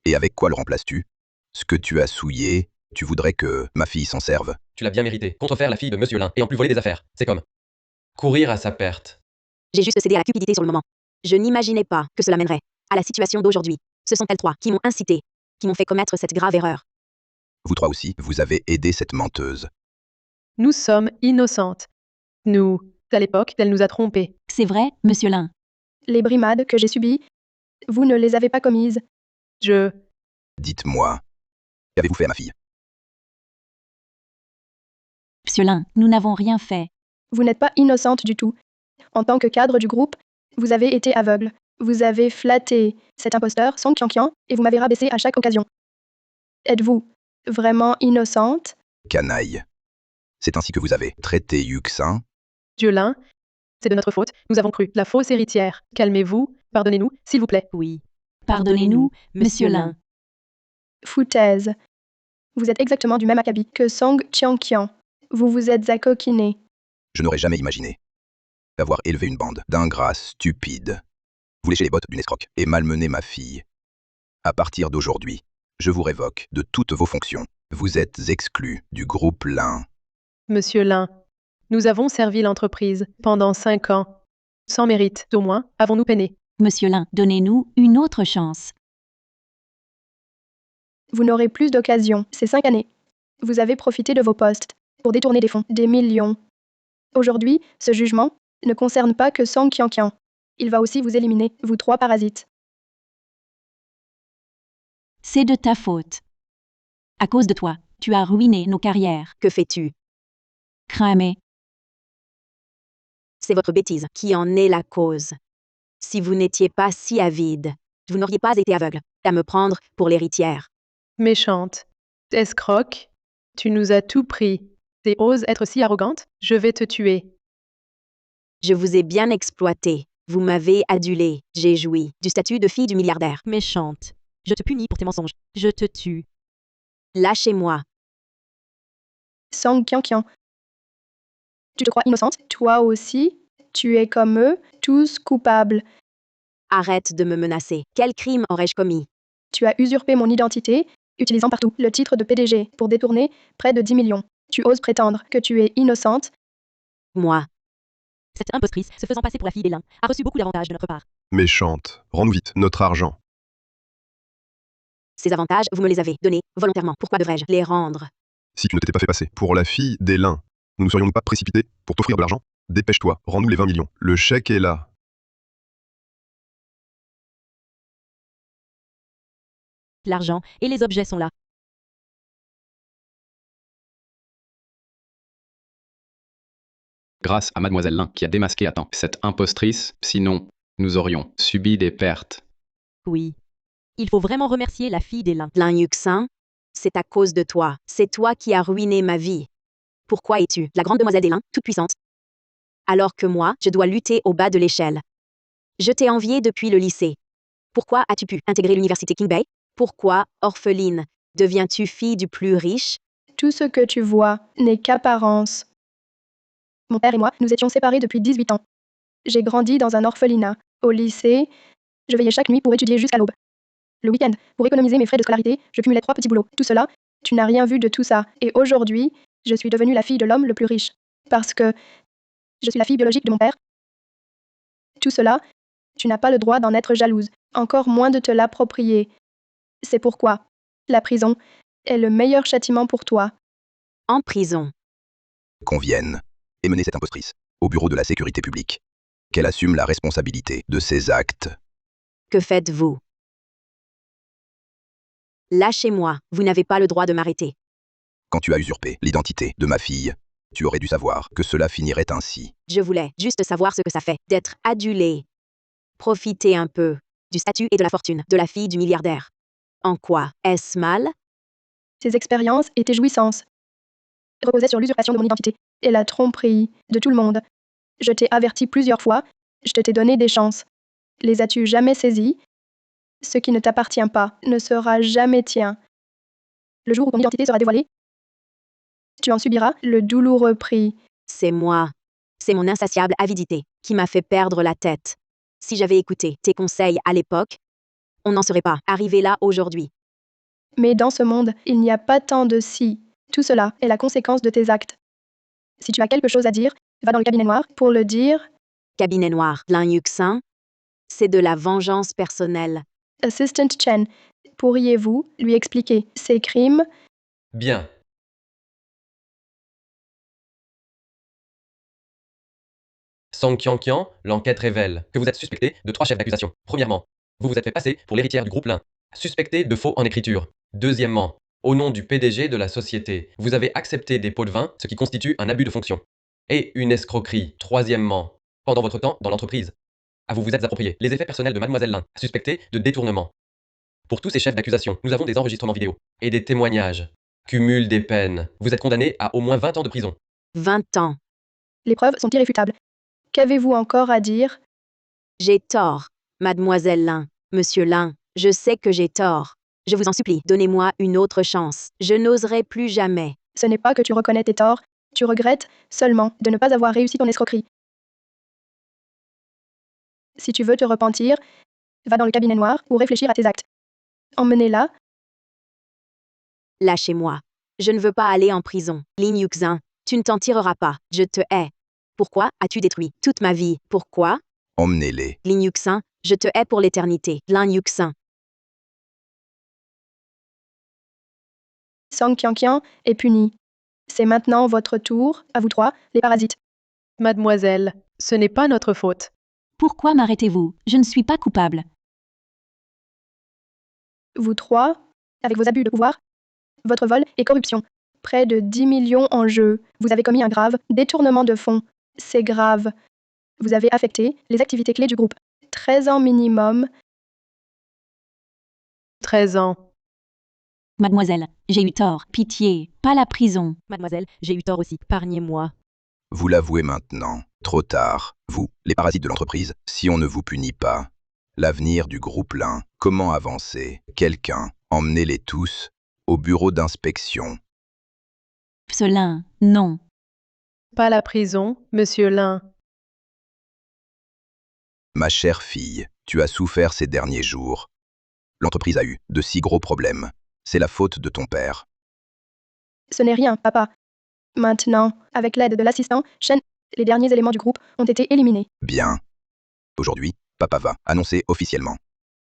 Et avec quoi le remplaces-tu? Ce que tu as souillé, tu voudrais que ma fille s'en serve. Tu l'as bien mérité. Contrefaire la fille de Monsieur Lin et en plus voler des affaires. C'est comme courir à sa perte. J'ai juste cédé à la cupidité sur le moment. Je n'imaginais pas que cela mènerait à la situation d'aujourd'hui. Ce sont elles trois qui m'ont incité, qui m'ont fait commettre cette grave erreur. Vous trois aussi, vous avez aidé cette menteuse. Nous sommes innocentes. Nous, à l'époque, elle nous a trompés. C'est vrai, Monsieur Lin. Les brimades que j'ai subies, vous ne les avez pas commises. Dites-moi, qu'avez-vous fait à ma fille? Monsieur Lin, nous n'avons rien fait. Vous n'êtes pas innocente du tout. En tant que cadre du groupe, vous avez été aveugle. Vous avez flatté cet imposteur, Song Tianqian, et vous m'avez rabaissé à chaque occasion. Êtes-vous vraiment innocente? Canaille. C'est ainsi que vous avez traité Yuxin? Dieu Lin, c'est de notre faute. Nous avons cru la fausse héritière. Calmez-vous. Pardonnez-nous, s'il vous plaît. Oui. Pardonnez-nous, Monsieur Lin. Foutaise. Vous êtes exactement du même acabit que Song Tianqian. Vous vous êtes accoquiné. Je n'aurais jamais imaginé avoir élevé une bande d'ingrats stupides. Vous léchez les bottes d'une escroque et malmenez ma fille. À partir d'aujourd'hui, je vous révoque de toutes vos fonctions. Vous êtes exclu du groupe Lin. Monsieur Lin, nous avons servi l'entreprise pendant 5 ans. Sans mérite, au moins, avons-nous peiné. Monsieur Lin, donnez-nous une autre chance. Vous n'aurez plus d'occasion ces 5 années. Vous avez profité de vos postes pour détourner des fonds, des millions. Aujourd'hui, ce jugement ne concerne pas que Song Tianqian. Il va aussi vous éliminer, vous trois parasites. C'est de ta faute. À cause de toi, tu as ruiné nos carrières. Que fais-tu? Cramé. C'est votre bêtise qui en est la cause. Si vous n'étiez pas si avide, vous n'auriez pas été aveugle à me prendre pour l'héritière. Méchante. Escroque. Tu nous as tout pris. Et oses être si arrogante? Je vais te tuer. Je vous ai bien exploité. Vous m'avez adulé. J'ai joui du statut de fille du milliardaire. Méchante. Je te punis pour tes mensonges. Je te tue. Lâchez-moi. Song Qianqian. Tu te crois innocente? Toi aussi? Tu es comme eux, tous coupables. Arrête de me menacer. Quel crime aurais-je commis? Tu as usurpé mon identité, utilisant partout le titre de PDG pour détourner près de 10 millions. Tu oses prétendre que tu es innocente? Moi. Cette impostrice, se faisant passer pour la fille d'Elin, a reçu beaucoup d'avantages de notre part. Méchante. Rends-nous vite notre argent. Ces avantages, vous me les avez donnés volontairement. Pourquoi devrais-je les rendre? Si tu ne t'étais pas fait passer pour la fille d'Elin, nous ne serions pas précipités pour t'offrir de l'argent? Dépêche-toi, rends-nous les 20 millions. Le chèque est là. L'argent et les objets sont là. Grâce à Mademoiselle Lin qui a démasqué à temps cette impostrice, sinon, nous aurions subi des pertes. Oui. Il faut vraiment remercier la fille d'Elin. Lin Yuxin, c'est à cause de toi. C'est toi qui as ruiné ma vie. Pourquoi es-tu la grande demoiselle d'Elin, toute puissante? Alors que moi, je dois lutter au bas de l'échelle. Je t'ai envié depuis le lycée. Pourquoi as-tu pu intégrer l'université King Bay? Pourquoi, orpheline, deviens-tu fille du plus riche? Tout ce que tu vois n'est qu'apparence. Mon père et moi, nous étions séparés depuis 18 ans. J'ai grandi dans un orphelinat. Au lycée, je veillais chaque nuit pour étudier jusqu'à l'aube. Le week-end, pour économiser mes frais de scolarité, je cumulais 3 petits boulots. Tout cela, tu n'as rien vu de tout ça. Et aujourd'hui, je suis devenue la fille de l'homme le plus riche. Parce que je suis la fille biologique de mon père. Tout cela, tu n'as pas le droit d'en être jalouse, encore moins de te l'approprier. C'est pourquoi la prison est le meilleur châtiment pour toi. En prison. Qu'on vienne et mener cette impostrice au bureau de la sécurité publique. Qu'elle assume la responsabilité de ses actes. Que faites-vous? Lâchez-moi, vous n'avez pas le droit de m'arrêter. Quand tu as usurpé l'identité de ma fille, tu aurais dû savoir que cela finirait ainsi. Je voulais juste savoir ce que ça fait d'être adulé. Profitez un peu du statut et de la fortune de la fille du milliardaire. En quoi est-ce mal? Tes expériences et tes jouissances reposaient sur l'usurpation de mon identité et la tromperie de tout le monde. Je t'ai averti plusieurs fois, je t'ai donné des chances. Les as-tu jamais saisies? Ce qui ne t'appartient pas ne sera jamais tien. Le jour où ton identité sera dévoilée, tu en subiras le douloureux prix. C'est moi. C'est mon insatiable avidité qui m'a fait perdre la tête. Si j'avais écouté tes conseils à l'époque, on n'en serait pas arrivé là aujourd'hui. Mais dans ce monde, il n'y a pas tant de si. Tout cela est la conséquence de tes actes. Si tu as quelque chose à dire, va dans le cabinet noir pour le dire. Cabinet noir, Lin Yuxin, c'est de la vengeance personnelle. Assistant Chen, pourriez-vous lui expliquer ses crimes? Bien. Song Qianqian, l'enquête révèle que vous êtes suspecté de 3 chefs d'accusation. Premièrement, vous vous êtes fait passer pour l'héritière du groupe Lin, suspecté de faux en écriture. Deuxièmement, au nom du PDG de la société, vous avez accepté des pots de vin, ce qui constitue un abus de fonction. Et une escroquerie. Troisièmement, pendant votre temps dans l'entreprise, vous vous êtes approprié les effets personnels de Mademoiselle Lin, suspectée de détournement. Pour tous ces chefs d'accusation, nous avons des enregistrements vidéo et des témoignages. Cumul des peines. Vous êtes condamné à au moins 20 ans de prison. 20 ans. Les preuves sont irréfutables. Qu'avez-vous encore à dire? J'ai tort, Mademoiselle Lin. Monsieur Lin, je sais que j'ai tort. Je vous en supplie, donnez-moi une autre chance. Je n'oserai plus jamais. Ce n'est pas que tu reconnais tes torts, tu regrettes seulement de ne pas avoir réussi ton escroquerie. Si tu veux te repentir, va dans le cabinet noir ou réfléchir à tes actes. Emmenez-la. Lâchez-moi. Je ne veux pas aller en prison. Lin Yuxin, tu ne t'en tireras pas. Je te hais. Pourquoi as-tu détruit toute ma vie? Pourquoi? Emmenez-les. Lin Yuxin, je te hais pour l'éternité. Lin Yuxin. Song Qianqian est puni. C'est maintenant votre tour, à vous trois, les parasites. Mademoiselle, ce n'est pas notre faute. Pourquoi m'arrêtez-vous? Je ne suis pas coupable. Vous trois, avec vos abus de pouvoir, votre vol et corruption, près de 10 millions en jeu, vous avez commis un grave détournement de fonds. C'est grave. Vous avez affecté les activités clés du groupe. 13 ans minimum. 13 ans. Mademoiselle, j'ai eu tort. Pitié, pas la prison. Mademoiselle, j'ai eu tort aussi. Pargnez-moi. Vous l'avouez maintenant. Trop tard. Vous, les parasites de l'entreprise, si on ne vous punit pas. L'avenir du groupe Lin. Comment avancer? Quelqu'un, emmenez-les tous au bureau d'inspection. Pselin, non. Pas la prison, monsieur Lin. Ma chère fille, tu as souffert ces derniers jours. L'entreprise a eu de si gros problèmes. C'est la faute de ton père. Ce n'est rien, papa. Maintenant, avec l'aide de l'assistant, Shen, les derniers éléments du groupe ont été éliminés. Bien. Aujourd'hui, papa va annoncer officiellement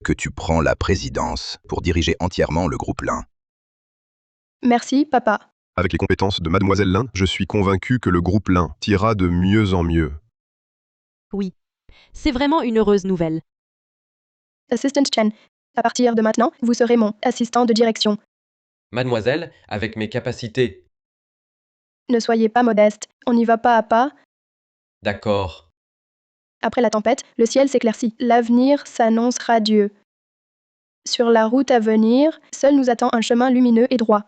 que tu prends la présidence pour diriger entièrement le groupe Lin. Merci, papa. Avec les compétences de Mademoiselle Lin, je suis convaincu que le groupe Lin ira de mieux en mieux. Oui. C'est vraiment une heureuse nouvelle. Assistant Chen, à partir de maintenant, vous serez mon assistant de direction. Mademoiselle, avec mes capacités. Ne soyez pas modeste, on y va pas à pas. D'accord. Après la tempête, le ciel s'éclaircit. L'avenir s'annonce radieux. Sur la route à venir, seul nous attend un chemin lumineux et droit.